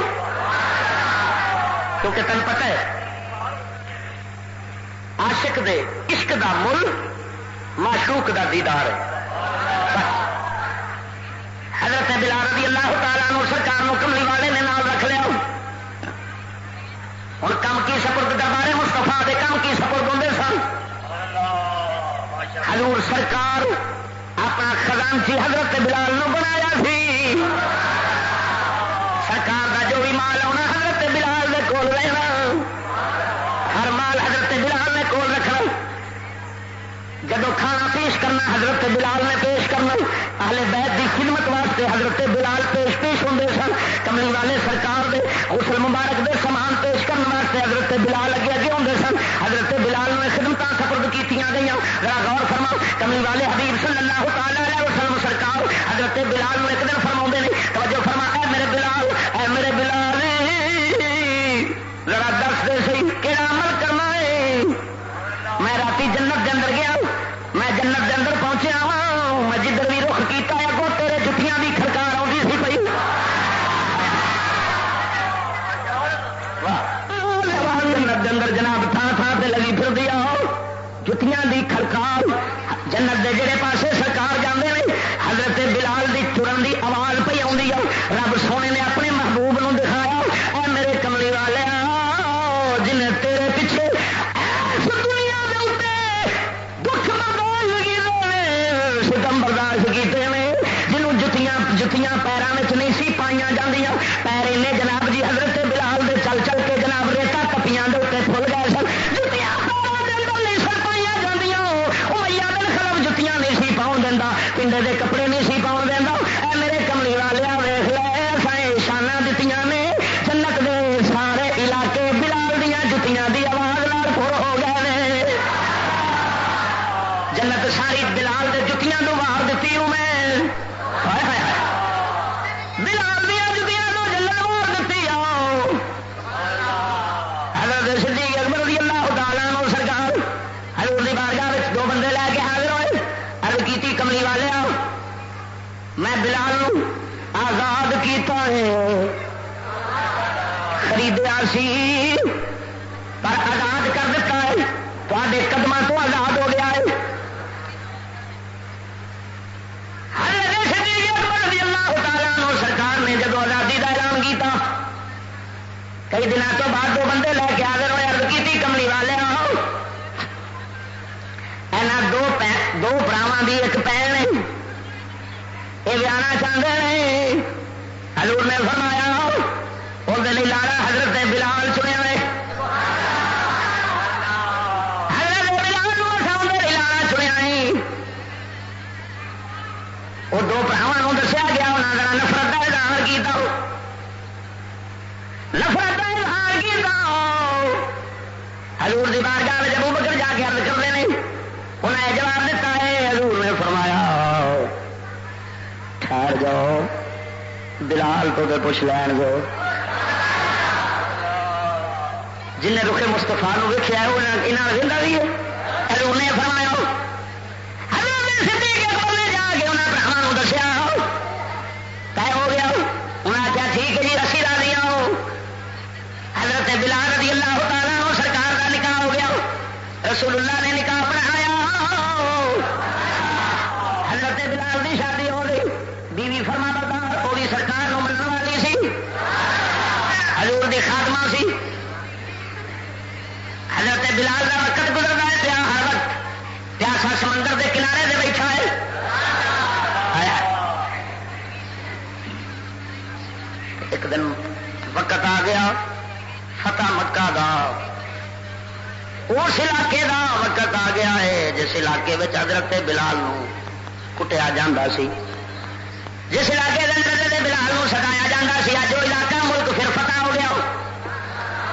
کیونکہ تمہیں پتہ ہے عاشق دے عشق دا مل معشوق دا دیدار ہے حضرت بلال رضی اللہ تعالیٰ عنہ سرکار نو کملی والے نے نال رکھ لیا اور کم کی سپرد دربار مصطفیٰ دے کم کی سپرد ہوندے سن حضور سرکار اپنا خزانچی حضرت بلال نو بنایا سی سرکار دا جو بھی مال آنا حضرت بلال دے کول رہنا ہر مال حضرت بلال نے کول رکھنا جدو کھانا پیش کرنا حضرت بلال نے پیش کرنا اہل بیت دی خدمت واسطے حضرت بلال پیش ہوندے سن کملی والے سرکار دے غسل مبارک دے سامان پیش کرنے واسطے حضرت بلال اگے ہوندے سن حضرت بلال نے خدمتاں سپرد کیتیاں گئیاں ذرا غور فرما کملی والے حبیب صلی اللہ تعالی علیہ وسلم سرکار حضرت بلال ایک دن فرماؤندے نے توجہ فرما اے میرے بلال ذرا دس دے سی کیڑا عمل کرنا ہے میں راتی جنت دے اندر گیا میں جنت دے اندر پہنچیا ہاں میں جدھر بھی رخ کیتا ہے اگوں تیرے جتیاں دی کھڑکار آؤندی سی پئی جنت دے اندر جناب تھان تھان تے لگی پھر دیا جتیاں دی کھڑکار جنت دے جڑے پاسے سرکار جاندے نے حضرت بلال دی چرن دی آواز پئی آوندی ہے رب سونے نے اپنے محبوب نو دکھایا اے میرے کملی والے جن تیرے پیچھے اس دنیا دے اوتے دکھ برداشت کیتے ستم برداشت کیتے نے جنوں جتیاں پیراں وچ نہیں سی پائیاں جاندیاں پیر اینے جناب جی حضرت بلال دے چل چل کے جناب ریتا ٹپیاں دے اوتے پھل گئے سن جتیاں پیراں دے اندر نہیں سن پائیاں جاندیاں او میاں بن خلف جتیاں نہیں سی پاؤن دیندا پنڈے دے کپڑے نہیں سی پاؤن دیندا اے میرے کملی والیا ویکھ لے اساں شاناں دتیاں نے جنت دے سارے علاقے بلال دیاں جتیاں دی آواز نال پر ہو گئے نے جنت ساری بلال دے جتیاں تو مار دیتی ہوں میں بلال دیا جتیاں تو جنت مار دیتی آؤ حضرت صدیق اکبر رضی اللہ تعالیٰ عنہ سرکار حضور دی بارگاہ وچ دو بندے لے کے حاضر ہوئے عرض کیتی کملی والے میں بلال نو آزاد کیتا ہے خریدیا سی پر آزاد کر دیتا ہے تھوڑے قدموں تو آزاد ہو گیا ہے سرکار نے جب آزادی کا اعلان کیتا کئی دنوں تو بعد دو بندے لے کے حاضر ہوئے عرض کی کملی والے دو براواں دی ایک بھن ہے یہ ویانا کرنا چاہتے ہیں. حضور نے فرمایا اس لیے لاڑا حضرت بلال چنیا ہے. حضرت بلال کو سامنے لاڑا چنیا ہے. وہ دو بھراواں دسیا گیا انہوں نے نفرت کا اظہار کیا. نفرت کا اظہار کیا. حضور دی بارگاہ میں ابو بکر جا کے عرض کرتے ہیں انہیں جواب دیتا ہے. حضور نے فرمایا ٹھہر جاؤ بلال تو پوچھ لین گو. جن نے رخ مستفا ویکیا یہاں بھی ہے. حضور نے فرمایا حضور نے صدیق اکبر نے جا کے انہیں براہم دسیا طے ہو گیا. انہیں آخیا ٹھیک ہے جی اسی راضی آؤ. حضرت بلال رضی اللہ تعالیٰ عنہ سرکار کا نکاح ہو گیا. رسول اللہ نے نکاح پڑھایا. حضرت بلال کی شادی ہو گئی. بیوی فرما بردار وہ بھی سرکار کو مننے والی سی. حضور دی خاتمہ سی. حضرت بلال کا وقت گزرتا ہے پیا ہر وقت پیاسا سمندر کے کنارے سے بیٹھا ہے. ایک دن وقت آ گیا فتح مکہ دا. اس علاقے دا وقت آ گیا ہے جس علاقے میں حضرت بلال نو کٹیا جاتا سی. جس علاقے کے اندر حضرت بلال نو سدایا جاتا سی اج وہ علاقہ ملک پھر فتح ہو گیا.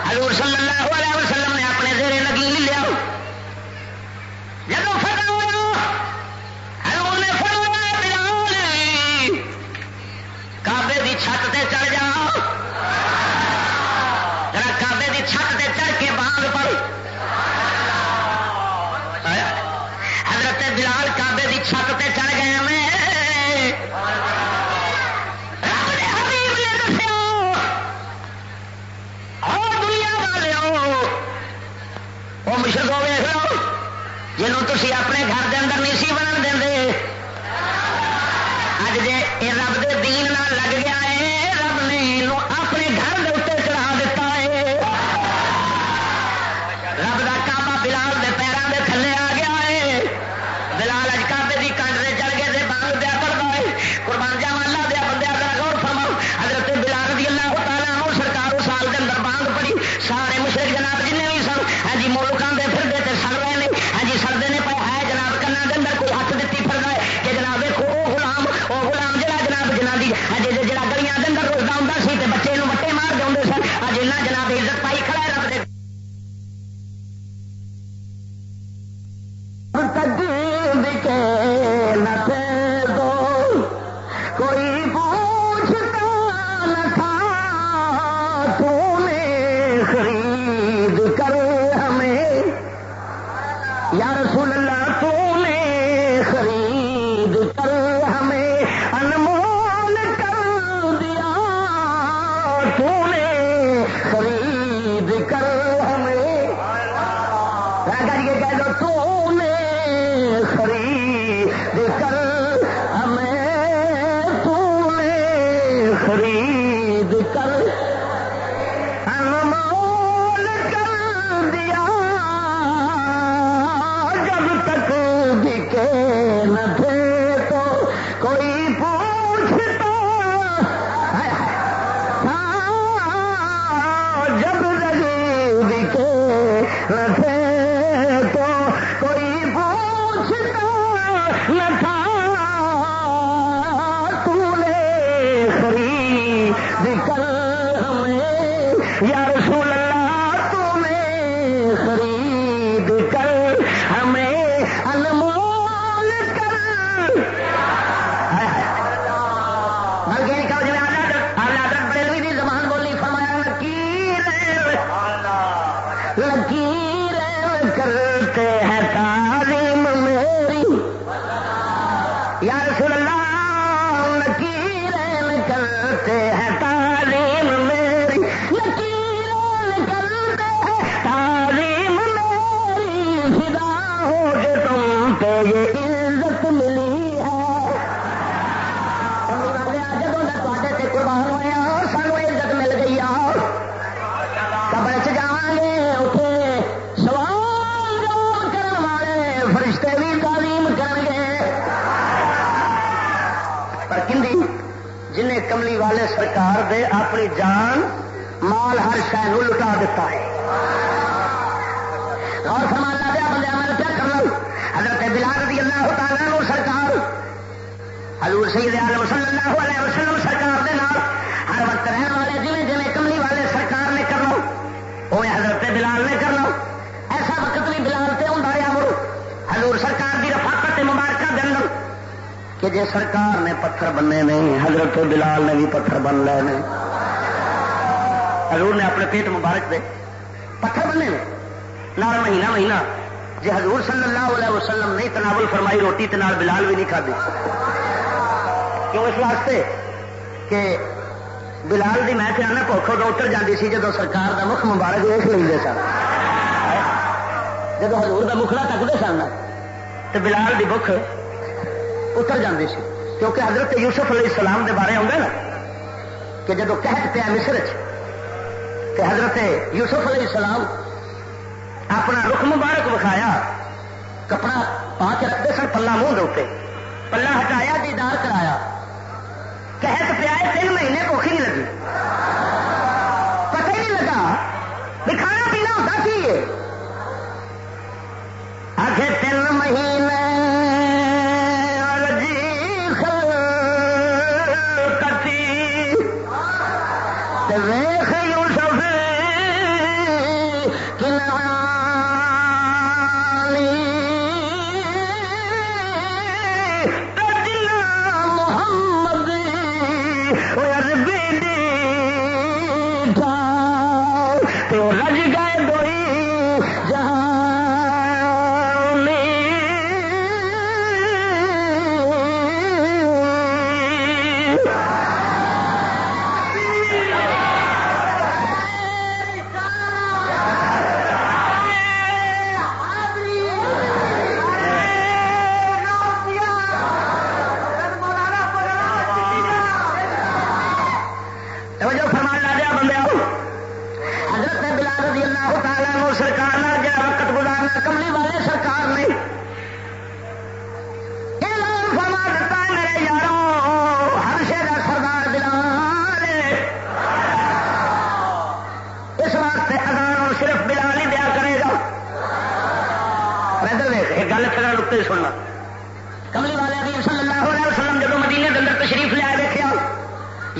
حضور صلی اللہ علیہ وسلم نے اپنے زیر نگین لیا. جب فتح ہوا حضور نے فرمایا بلال کعبے دی چھت تے چڑھ جا. ذرا کعبے دی چھت تے چڑھ کے بانگ پڑ. حضرت بلال کعبے دی چھت تے چڑھ گئے. میں رب نے حبیب نے دسیا اور دنیا والے وہ مشرق ہو گئے ہو جنہوں تھی اپنے گھر کے اندر نہیں سی بنن دیں. اج جے یہ رب دے دین نال لگ گیا ہے رب نے اپنے گھر کے اتنے چڑھا دیتا ہے. رب کا کعبہ بلال دے پیروں دے تھلے آ گیا ہے. بلال اج کعبے دی کنڈ سے چڑھ کے بانگ دیا پڑتا ہے. قربان جاواں اللہ دیا بندے ذرا غور فرماؤ. حضرت بلال رضی اللہ تعالیٰ عنہ سرکار اس سال کے اندر بانگ پڑی. سارے مشرک جناب جن بھی سن ہاں جی ملکوں کے پھر دے سڑ رہے ہیں. ہاں جی سڑتے نے پہ ہے جناب کنا کے اندر کوئی ہاتھ دیتی پھر ہے کہ جناب دیکھو وہ غلام جڑا جناب جنہ کی ہاں جی جڑا گلیاں کے اندر رلتا ہوں سی بچے وٹے مار دے سن. اج ایسا جناب عزت پائی کھڑا ہے رب دے کوئی پوچھتا نہ تھا تو نے خرید کر ہمیں. یا رسول اللہ تو نے خرید کر ہمیں انمول کر دیا. تو نے خرید کر ہمیں کر کے کہہ دو تو نے خرید کر ہمیں. تو نے خرید کر انمول کر دیا. جب تک بکے نہ تھے تو کوئی پوچھتا تھا. جب تک بکے نہ تھے تو کوئی پوچھتا نہ تھا. تو نے خرید کر ہمیں. یا رسول اللہ تو نے خرید کر ہمیں انمول کر. بلکہ کہو جی حضرت بریلوی کی زبان بولی فرمایا لکیر کرتے ہیں تعظیم میری. یا رسول اللہ لکیر کرتے ہیں تعظیم میری. لکیر جنہیں کملی والے سرکار دے اپنی جان مال ہر شے لٹا دیتا ہے. اور فرماتا دیا بندے میں کیا کر لوں. حضرت بلال رضی اللہ تعالیٰ عنہ سرکار حضور سید عالم صلی اللہ علیہ وسلم سرکار دے نال ہر وقت رہن والے جویں جویں کملی والے سرکار نے کرنا وہ حضرت بلال نے کرنا. ایسا وقت بھی بلال تے ہوندا رہیا مر حضور سرکار دی رفاقت مبارکہ دے اندر کہ جے سرکار نے پتھر بننے نہیں حضرت بلال نے بھی پتھر بن لے نے. حضور نے اپنے پیٹ مبارک دے پتھر بننے نال مہینہ مہینہ جی حضور صلی اللہ علیہ وسلم نہیں تناول فرمائی روٹی تے نال بلال بھی نہیں کھادی. کیوں؟ اس واسطے کہ بلال دی میں آنا بھوک ادو اتر جاتی سی جدو سرکار دا مکھ مبارک ویکھ لیندے سن. جدو حضور دا مکھڑا تکتے سن تو بلال دی بھوک اتر جاتی سی. کیونکہ حضرت یوسف علیہ السلام دے بارے آتا نا کہ جدو قحط پیا مصر تے حضرت یوسف علیہ السلام اپنا رخ مبارک وکھایا کپڑا پا کے رکھتے سن پلا منہ دے پلا ہٹایا دیدار کرایا قحط پیا 3 مہینے بھوک ہی نہیں لگی پتہ ہی نہیں لگا بھی کھانا پینا ہوتا سی. آخر 3 مہینے ویخ یوسف کنعانی تجلا محمد عربی ڈیٹا تو رج گئے دوئی جہانی. سرکار جا وقت گزارنا کملی والے سرکار نے اعلان فرما دیتا ہے میرے یاروں ہر شے کا سردار بلال. اس واسطے اذان صرف بلال ہی دیا کرے گا. ایک گل پھر رکتے سننا کملی والے حبیب صلی اللہ علیہ وسلم جب مدینے کے اندر تشریف لیا دیکھا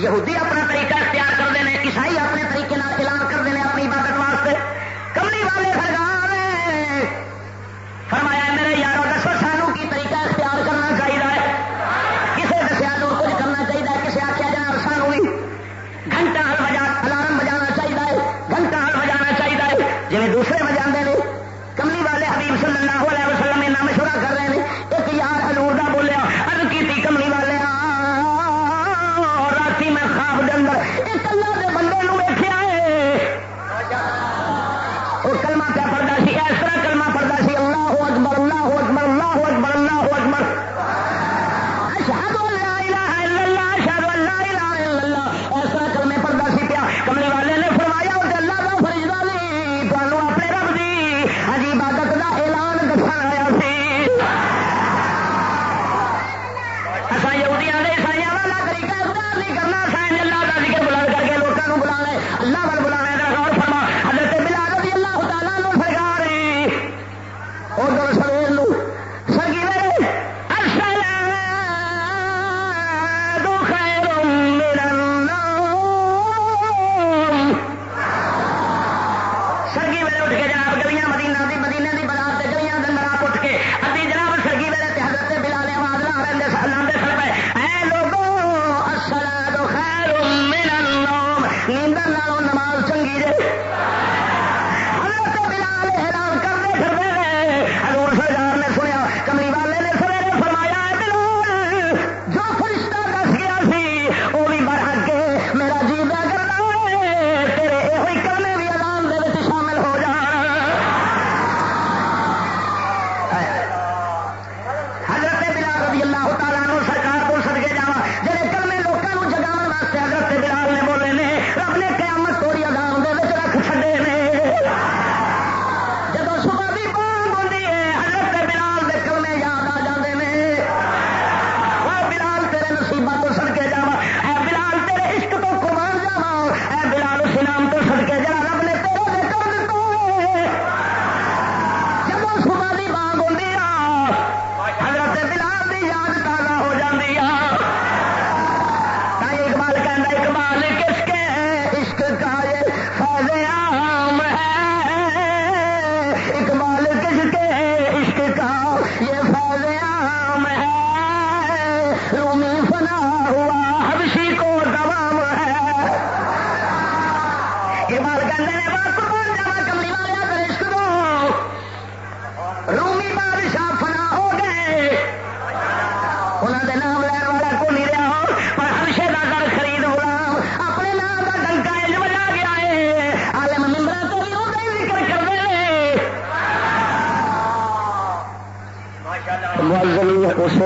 یہودی اپنا طریقہ اختیار کرتے ہیں عیسائی اپنے طریقے اعلان کرتے ہیں اپنی عبادت واسطے. کملی والے سرکار نے فرمایا میرے یاروں دسو سانو کی طریقہ اختیار کرنا چاہیے. کسے دسیا تو کچھ کرنا چاہیے کسے آخیا جناب سانو بھی گھنٹہ الارم بجانا چاہیے گھنٹہ بجانا چاہیے جی دوسرے بجا نے. کملی والے حبیب صلی اللہ علیہ وسلم اتنا مشورہ کر رہے ہیں. ایک یار حضور دا بولیا عرض کی کملی والے رات میں خواب کے اندر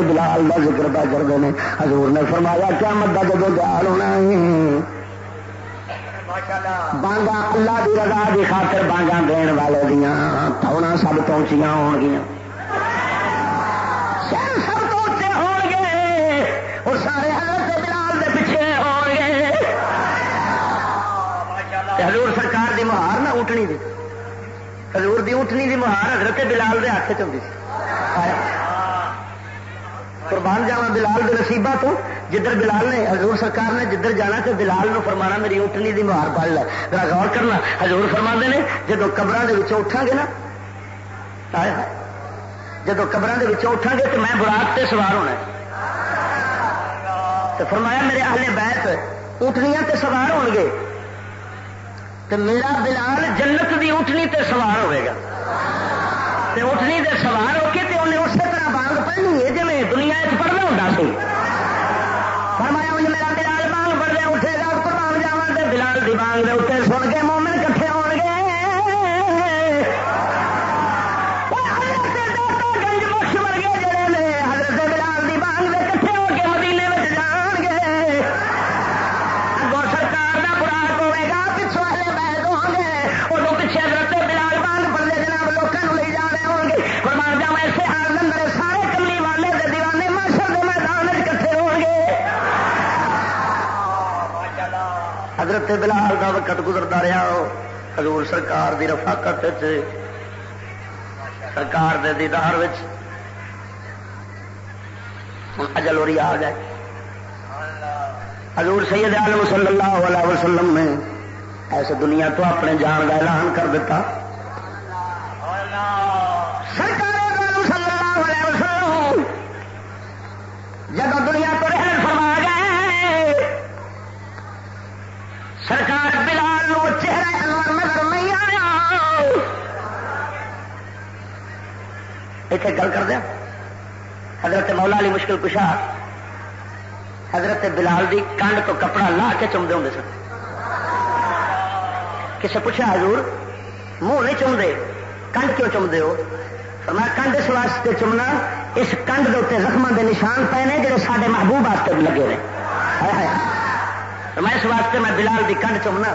بلال کا ذکر پہ کرتے ہیں. حضور نے فرمایا قیامت کا جب جال ہونا ہے بانگا اللہ کی رضا کی خاطر بانگا دین والے دیا تھوڑا سب تو اونچیاں ہون گیا سب تو اچے ہون گے اور سارے حضرت بلال دے پیچھے ہون گے. حضور سرکار دی مہار نہ اونٹنی دی حضور دی اونٹنی دی مہار حضرت بلال دے ہاتھ چ ہوندی سی. قربان جاواں بلال دے نصیبہ تو جدھر بلال نے حضور سرکار نے جدھر جانا تو بلال نو فرمانا میری اونٹنی دی مہار پڑھ لے. ذرا غور کرنا حضور فرماندے نے جدو قبراں دے وچوں اٹھاں گے نا جدو قبراں دے وچوں اٹھاں گے تو میں براق تے سوار ہونا تو فرمایا میرے اہل بیت اونٹنیاں تے سوار ہون گے تو میرا بلال جنت دی اونٹنی تے سوار ہوئے گا تے اونٹنی دے سوار ہو کے تے انہیں اسی طرح بانگ پڑھنی ہے جی دنیا پڑھنا ہوتا سی. فرمایا مجھے میرا بلال بانگ پڑھ دیا اٹھے گا قربان جاواں تے بلال دی بانگ دے اتنے سن کے مومن کٹھے ہون گے. گنج بخش ورگے جڑے نے حضرت بلال دی بانگ دے کٹھے ہو کے مدینے میں جان گے. اگوں سرکار دا براق ہوئے گا پچھوں اہل بیت ہوں گے ادو پیچھے حضرت بلال بانگ پڑھ دے جناب لوگوں لے جا رہے ہوں گے. قربان جاواں ایسے حال اندر سارے کملی والے دے دیوانے محشر دے میدان وچ کٹھے ہون گے. حضرت بلال کا وقت گزرتا رہا حضور سرکار دی رفاقت سرکار دے دیدار اجل ہوری آ گئے. حضور سید عالم صلی اللہ علیہ وسلم نے ایسے دنیا تو اپنے جان کا اعلان کر دیتا. سرکار عالم صلی اللہ علیہ وسلم جب دنیا تو رحمت فرما گئے سرکار بلال نو چہرہ انور نظر نہیں آیا. اتنے گل کر دیا حضرت مولا علی مشکل کشا حضرت بلال دی کنڈ تو کپڑا لا کے چومتے ہوں سن. کسے پوچھا حضور منہ نہیں چومتے کنڈ کیوں چومتے ہو؟ فرمایا کنڈ اس واسطے چومنا اس کنڈ کے اتنے زخموں کے نشان پے نے جڑے سارے محبوب واسطے بھی لگے ہوئے. میں اس واسطے میں بلال دی کنڈ چومنا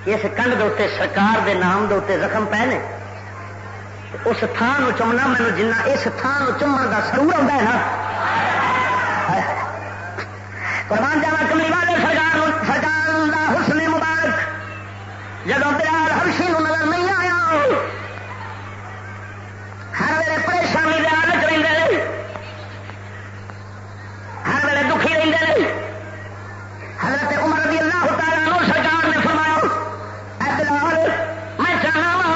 اس کنڈ کے اتنے سرکار دے نام دے اتنے زخم پے نے اس تھان چومنا مینو جنہ اس تھان چومن کا سرور آتا ہے نا. قربان جاواں کملی والے سرکار دا حسن مبارک جب بلال حبشی نو نظر نہیں آیا ہر ویلے پریشانی دے حالت رہتے ہر ویلے دکھی رہتے ہیں. حضرت عمر رضی اللہ تعالیٰ عنہ سرکار نے فرمایا اے بلال میں چاہنا وا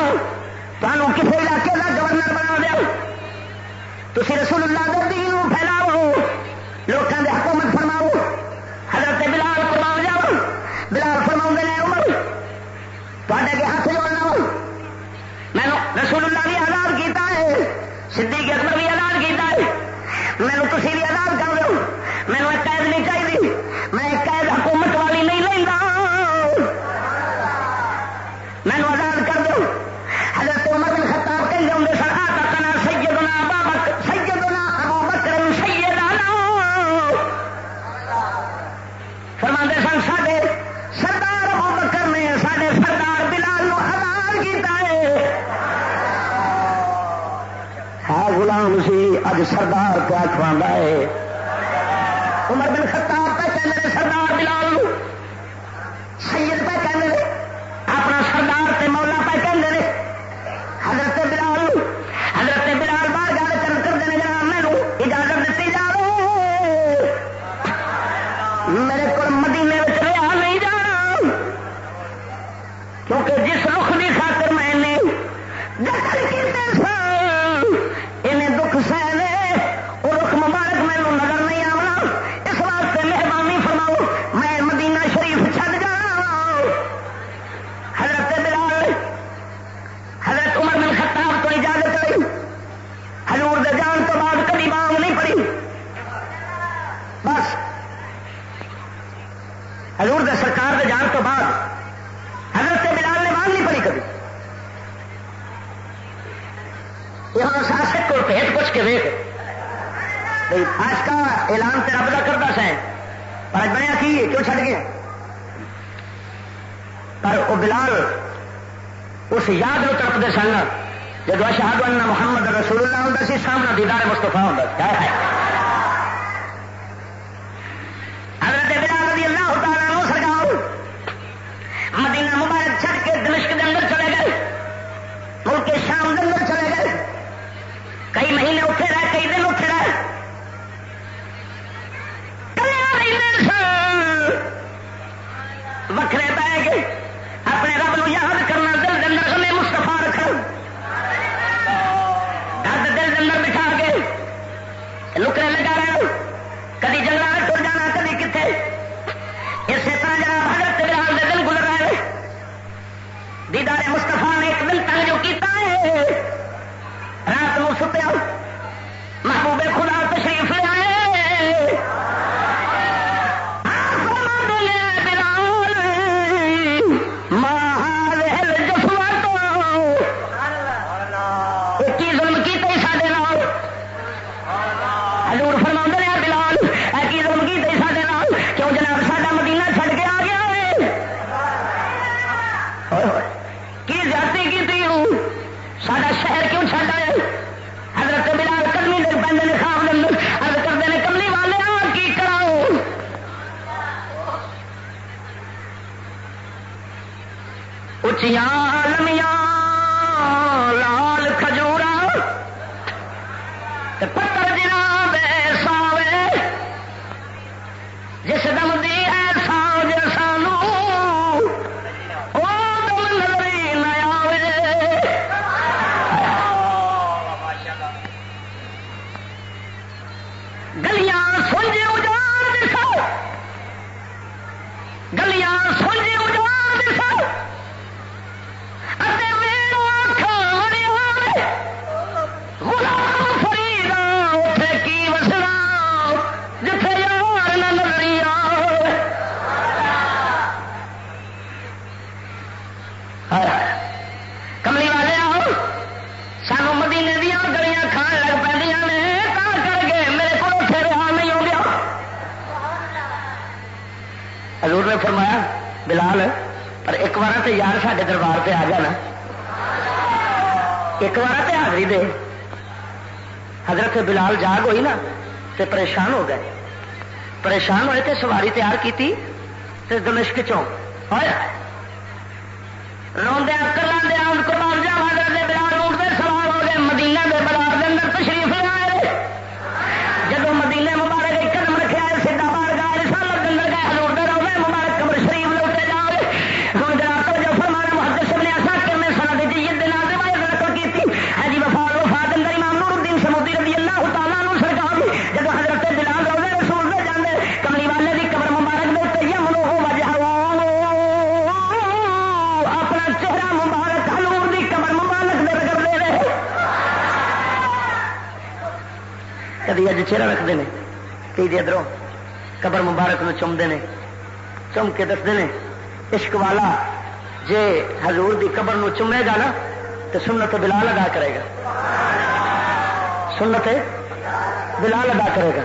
تمہوں کسی علاقے کا گورنر بنا دیا تسی رسول اللہ کے دین کو پھیلاؤ لوگوں کی حکومت فرماؤ. حضرت بلال فرما جاؤ بلال فرما نے عمر تے ہاتھ جوڑنا میں رسول اللہ بھی آزاد کیتا ہے صدیق اکبر بھی آزاد کیتا ہے مینو تھی بھی آزاد کر دو. مینو ایک قید نہیں چاہیے میں قید حکومت والی نہیں لینا مینو آزاد کر دو. حضرت عمر بن خطاب کہیں ہوں سن آتقنا سیدنا ابو بکر سیدنا فرماندے سن ساڈے سردار ابو بکر نے ساڈے سردار بلال نو آزاد کیتا ہے غلام سی اج سردار کیا کھواندا ہے. عمر بن خطاب پہ کہنے سردار بلال سید پہ کہنے اپنا سردار تے مولا پہ کہنے حضرت بلال باہر گل کر دینے جناب مینو اجازت دیتی جائے میرے کو مدینے میں رہا نہیں جانا کیونکہ جس رخ کی خاطر میں نے دخل کیتے سن انہیں دکھ سہنے وہ رخ مبارک مینو نظر نہیں آنا اس واسطے مہربانی فرماؤ میں مدینہ شریف چھڈ جانا. حضرت بلال حضرت عمر بن خطاب کو اجازت رہی حضور دے جان تو بعد کبھی بانگ نہیں پڑی. بس حضور دے سرکار دے جان تو بعد حضرت بلال نے بانگ نہیں پڑی کبھی. یہ ساسک کو بھیٹ پوچھ کے دیکھ آج کا اعلان تو رب کا کرتا سا پر اج بنیا کی کیوں چھڈ گیا؟ پر وہ بلال اس یاد کو تڑپتے سن جب اشہد ان محمد رسول اللہ ہوتا سی سامنا دیدار مصطفیٰ ہوتا ہے. حضرت بلال رضی اللہ تعالیٰ عنہ سرکار مدینہ مبارک چھڈ کے دمشق کے اندر چلے گئے، ملک شام کے اندر چلے گئے، کئی مہینے اٹھے رہے، کئی دن اٹھے رہے، وکھرے پہ گئے، اپنے رب نو یاد کرنا، دل کے اندر سنے مستفا رکھنا، درد دل کے اندر بٹھا کے لکڑے لگا رہے، کدی جنگل ٹر جانا، کدی کتنے. اسی طرح جناب حضرت بلال کے دن گزر رہے، دیدار مستفا نے ایک دن تنگ جو کیتا ہے، رات کو ستیا محبوب خدا تشریف لے آئے، لمیاں لال کھجورا پتر جناب ساوے جس دم دی ہے ساؤ سانو او دم نظری نیا گلیاں سنج اجاڑ دسو، گلیاں سنج اجاڑ دسو، کملی والے آؤ سانو مدینے دیا گلیاں کھان لگ پہ کر کے میرے کو رہا نہیں ہو گیا. حضور نے فرمایا بلال پر ایک بار تو یار ساڈے دربار پہ آ جانا، ایک بار تو حاضری دے. حضرت بلال جاگ ہوئی نا تے پریشان ہو گئے، پریشان ہوئے تے سواری تیار کی تے دمشق چوں روندیا کلاندیا ان کو بار جا حضرت بلال اٹھتے سوار ہو گئے، مدینہ کے بازار کے اندر تشریف لے آئے. جب مدینے مبارک ایک قدم رکھے آئے سیدھا بار گئے رسالت کے اندر گئے، حضور دے روضے مبارک قبر شریف لوٹے جاؤ. ہوں جناب تو جو فرمانا محدث ابن عساکر نے سند جید دے نام روایت نقل کی ہے جی وفات اندر امام نور الدین سمودی رضی اللہ تعالیٰ عنہ سرکار جب حضرت بلال روضے رسول دے جاندے کملی والے دی قبر مبارک دے تے یمنو وجہ اپنا چہرہ مبارک حضور دی قبر مبارک دے رگڑ دے رہے. کدی اج چہرہ رکھتے ہیں، کئی ادھروں قبر مبارک نو چومتے ہیں، چوم کے دستے ہیں عشق والا جے حضور دی قبر نو چومے گا نا تو سنت بلال ادا کرے گا، سنت بلال ادا کرے گا.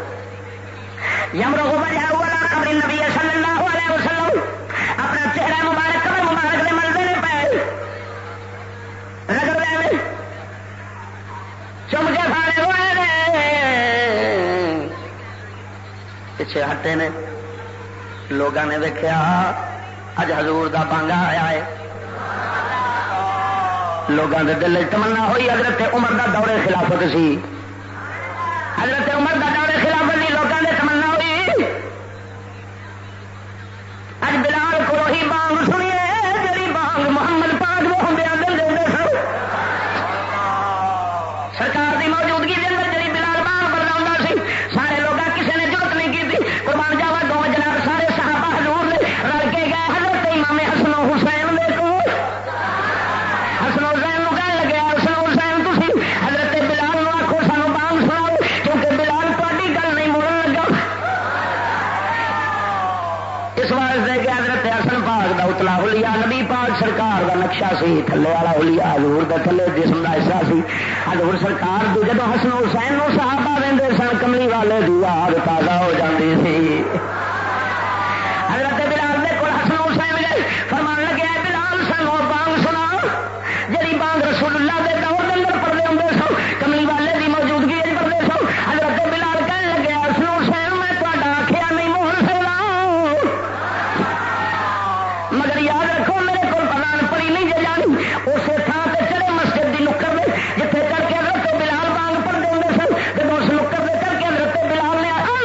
یمرو وجہ والا قبر نبی صلی اللہ علیہ وسلم اپنا چہرہ مبارک قبر مبارک دے ملتے نے پے رگڑ دے چم کے سارے ہوئے پیچھے ہٹے نے. لوگوں نے دیکھا اج حضور دا بانگا آیا ہے، لوگوں کے دل تمنا ہوئی. حضرت عمر دا دور خلافت سی، حضرت عمر دا دور خلافت سی، لوگوں نے تمنا ہوئی اج بلال کو ہی بانگ سنیے جی بانگ محمد پاک وہ ہوں دے سر سرکار کی موجودگی کے اندر جی بلال بانگ بجا سی. سارے لوگ کسی نے ضرورت نہیں کی تھی، قربان جاوا دو جناب سارے صحابہ حضور نے رل کے گئے حضرت امام حسن و حسین دے کو حسن و حسین کو کہنے لگے حسن و حسین تھی حضرت بلال نو آخو سانو بانگ سناؤ کیونکہ بلال تاری گل نہیں مڑن لگا. اس واسطے کہ حضرت حسن پاک دا اتلا حلیہ نبی پاک سرکار کا نقشہ سی، تھلے والا حلیہ حضور دا تھلے جسم کا حصہ سی. حضور سرکار دی جدو حسن حسین نو صحابہ ویندے سن کملی والے دی یاد تازہ ہو جاندی سی. حضرت بلال دے کول حسن حسین گئے، فرمان لگے بلال سانو بانگ سنا، جڑی بانگ رسول اللہ دے دور دے اندر پڑھدے ہوندے سو، کملی والے دی موجودگی وچ پڑھدے سو. حضرت بلال کہن لگے حسن حسین میں تہاڈا آکھیا نہیں مون سکدا، مگر یاد رکھو میرے کو پردان پڑی نہیں جے جانی. اسی تھان سے چڑے مسجد کی نکر میں جتنے چڑھ کے حضرت بلال بانگ پڑھتے ہوں سن، جب اس نکر سے چڑھ کے حضرت بلال نے آواز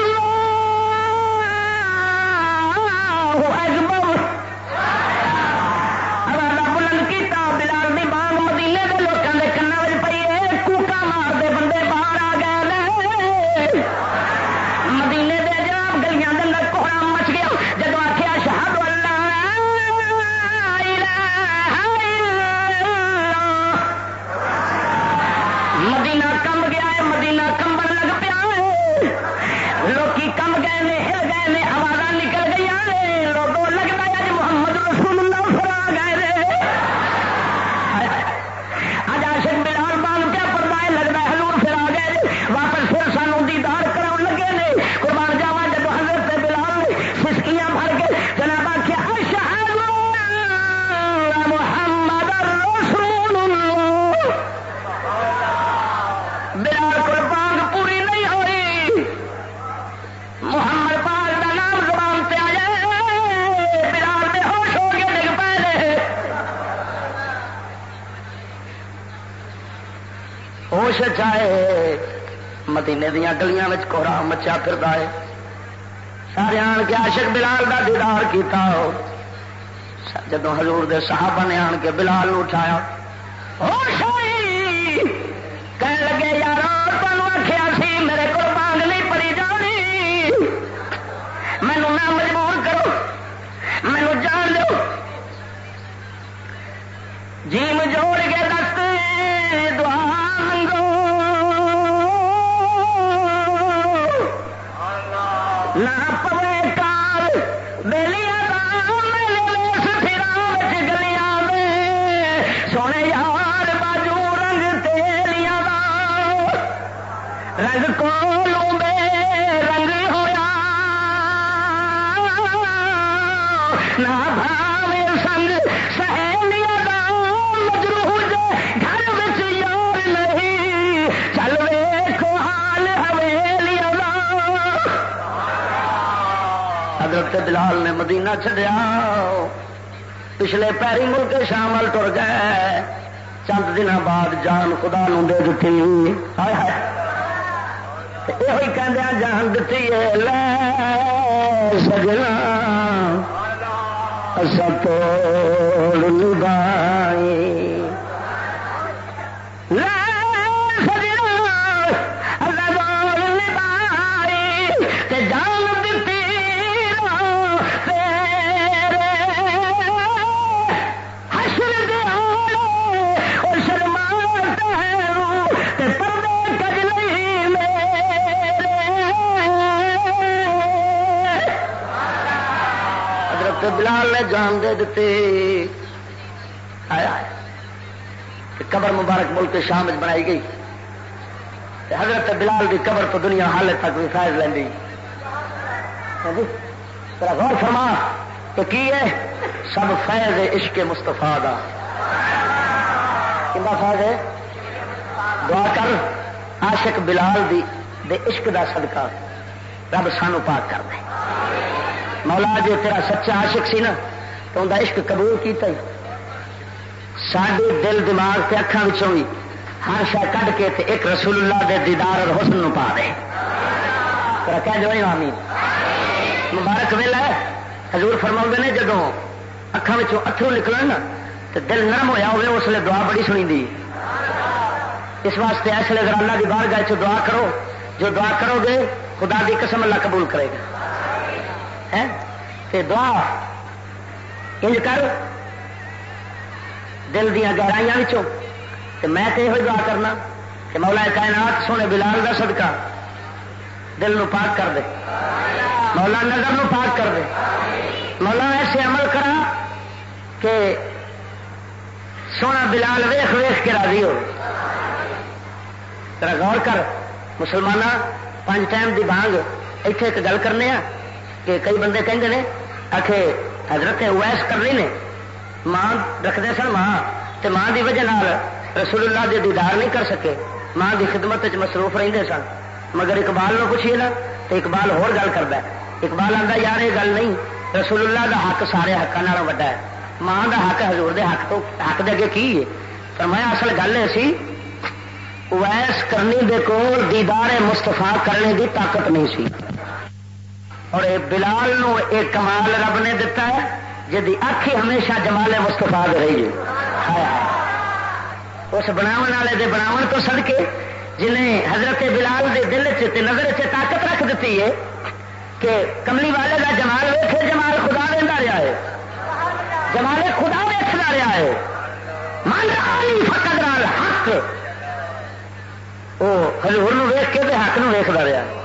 بلند کیتا. بلال دی بانگ مدینے کے لوگوں کے کنوں میں پئی ہے، کوکا مارتے بندے باہر آ گئے. مدینے دے جناب گلیاں دے اندر کوہرام مچ گیا. جب آخیا شہادت مدینہ کم گیا ہے، مدینہ کمبن لگ پیا ہے، لوکی کم گئے نے، ہل گئے نے، آواز نکل گئی نے، لوگوں لگتا ہے اج محمد رسول اللہ فرا گئے. اج عاشق بلال بانگ کیا پڑتا ہے، لگتا ہے حضور فرا گئے، واپس پھر سانو دیدار کراؤ لگے نے. قربان جاوا جب حضرت بلال نے سسکیاں بھر کے جناب آخیا اشہد محمد رسول اللہ، بلال کو بانگ پوری نہیں ہوئی، محمد پاک کا نام زبان سے آ جائے، بلال بے ہوش ہو کے ڈگ پے. ہوش چاہے مدینے دیا گلیاں میں کوہرام مچا پھردا ہے. سارے آن کے عاشق بلال کا دیدار کیتا. جدو حضور دے صحابہ نے آن کے بلال نو اٹھایا، ہوش ہوئی، کہنے لگے یار تمہیں آخیا سی میرے کو بانگ نہیں پڑی جانی، مینو نہ مجبور کرو، مینو جان دو. جیم جوڑ کے دست دعا منگو، نہ پوے کال بیلیاں دا میرے ویس پھراں وچ گلیاں میں، سونے یار باجو رنگ تیلیاں دا، رنگ کولوں بے رنگ ہویا، نہ بھاوے سنگ سہیلیاں دا، مجروح جے گھر وچ یار نہیں، چل ویکھو حال حویلیاں دا. حضرت بلال نے مدینہ چھڈیا، پچھلے پیری ملک شامل ٹر گئے. چند دن بعد جان خدا نو دے دتی. ہائے ہائے یہ کہندے جان دتی ہے لے سجنا اساں توڑ نبھائی، لے سجنا اساں توڑ نبھائی، تے جان دتی تیرے حشر دے آلے او شرماتے ہیں تے پردے کج نہیں میرے. حضرت بلال نے جان دے دیتے. آیا قبر مبارک ملک شام بنائی گئی. حضرت بلال کی قبر تو دنیا حال تک بھی فائد لینی. ترا غور فرما تو کی ہے سب فیض عشق مصطفیٰ دا. کنا فیض ہے؟ دعا کر عاشق بلال دی دے عشق دا صدقہ رب سانو پاک کر دے. مولا جی تیرا سچا عاشق سی نا تو ان دا عشق قبول کیتا ہی ساڈے دل دماغ تے اکھاں وچوں بھی ہر شے کڈ کے تے ایک رسول اللہ دے دیدار اور حسن نو پا دے. تیرا کہہ جو آمین. مبارک ویلا ہے. حضور فرماؤندے نے جدوں اکھاں وچوں اتھرو نکلن نا تے دل نرم ہویا ہوے اس لیے دعا بڑی سنیندی. اس واسطے اس لیے اگر اللہ دی بارگاہ وچ دعا کرو، جو دعا کرو گے خدا دی قسم اللہ قبول کرے گا. تے دعا انج کر دل دیا گہرائیاں وچوں تے میں تے یہ دعا کرنا کہ مولا کائنات سونے بلال دا صدقہ دل نو پاک کر دے، مولا نظر نو پاک کر دے، مولا ایسے عمل کرا کہ سونا بلال ویخ ویخ کے راضی ہو. ذرا غور کر مسلمان 5 ٹائم دی بانگ. اتنے ایک گل کرنے کہ کئی بندے کہتے ہیں آخے حضرت اویس کرنی نے ماں رکھتے سن ماں تے ماں دی وجہ نال رسول اللہ دے دیدار نہیں کر سکے, ماں دی خدمت مصروف رہتے سن. مگر اقبال نو پوچھیے نا تو اقبال ہور گل کرتا ہے. اقبال آتا یار یہ گل نہیں, رسول اللہ دا حق سارے حقاں نالوں وڈا ہے, ماں دا حق حضور دے حق تو حق دے اگے کی ہے. فرمایا اصل گل یہ سی اویس کرنی دے کول دیدار مستفا کرنے دی طاقت نہیں سی, اور بلال نو ایک کمال رب نے دتا ہے جدی اکھ ہی ہمیشہ جمال مستفا دے رہی ہے. اس بناون والے دے بناون تو صدقے جنہیں حضرت بلال دے دل چ نظر چ طاقت رکھ دیتی ہے کہ کملی والے کا جمال ویکھے, جمال خدا دینا رہا ہے, جمال خدا ویکھدا رہا ہے. من رانی فقط حق وہ حضور نو ویکھ کے حق نو ویکھدا رہا ہے.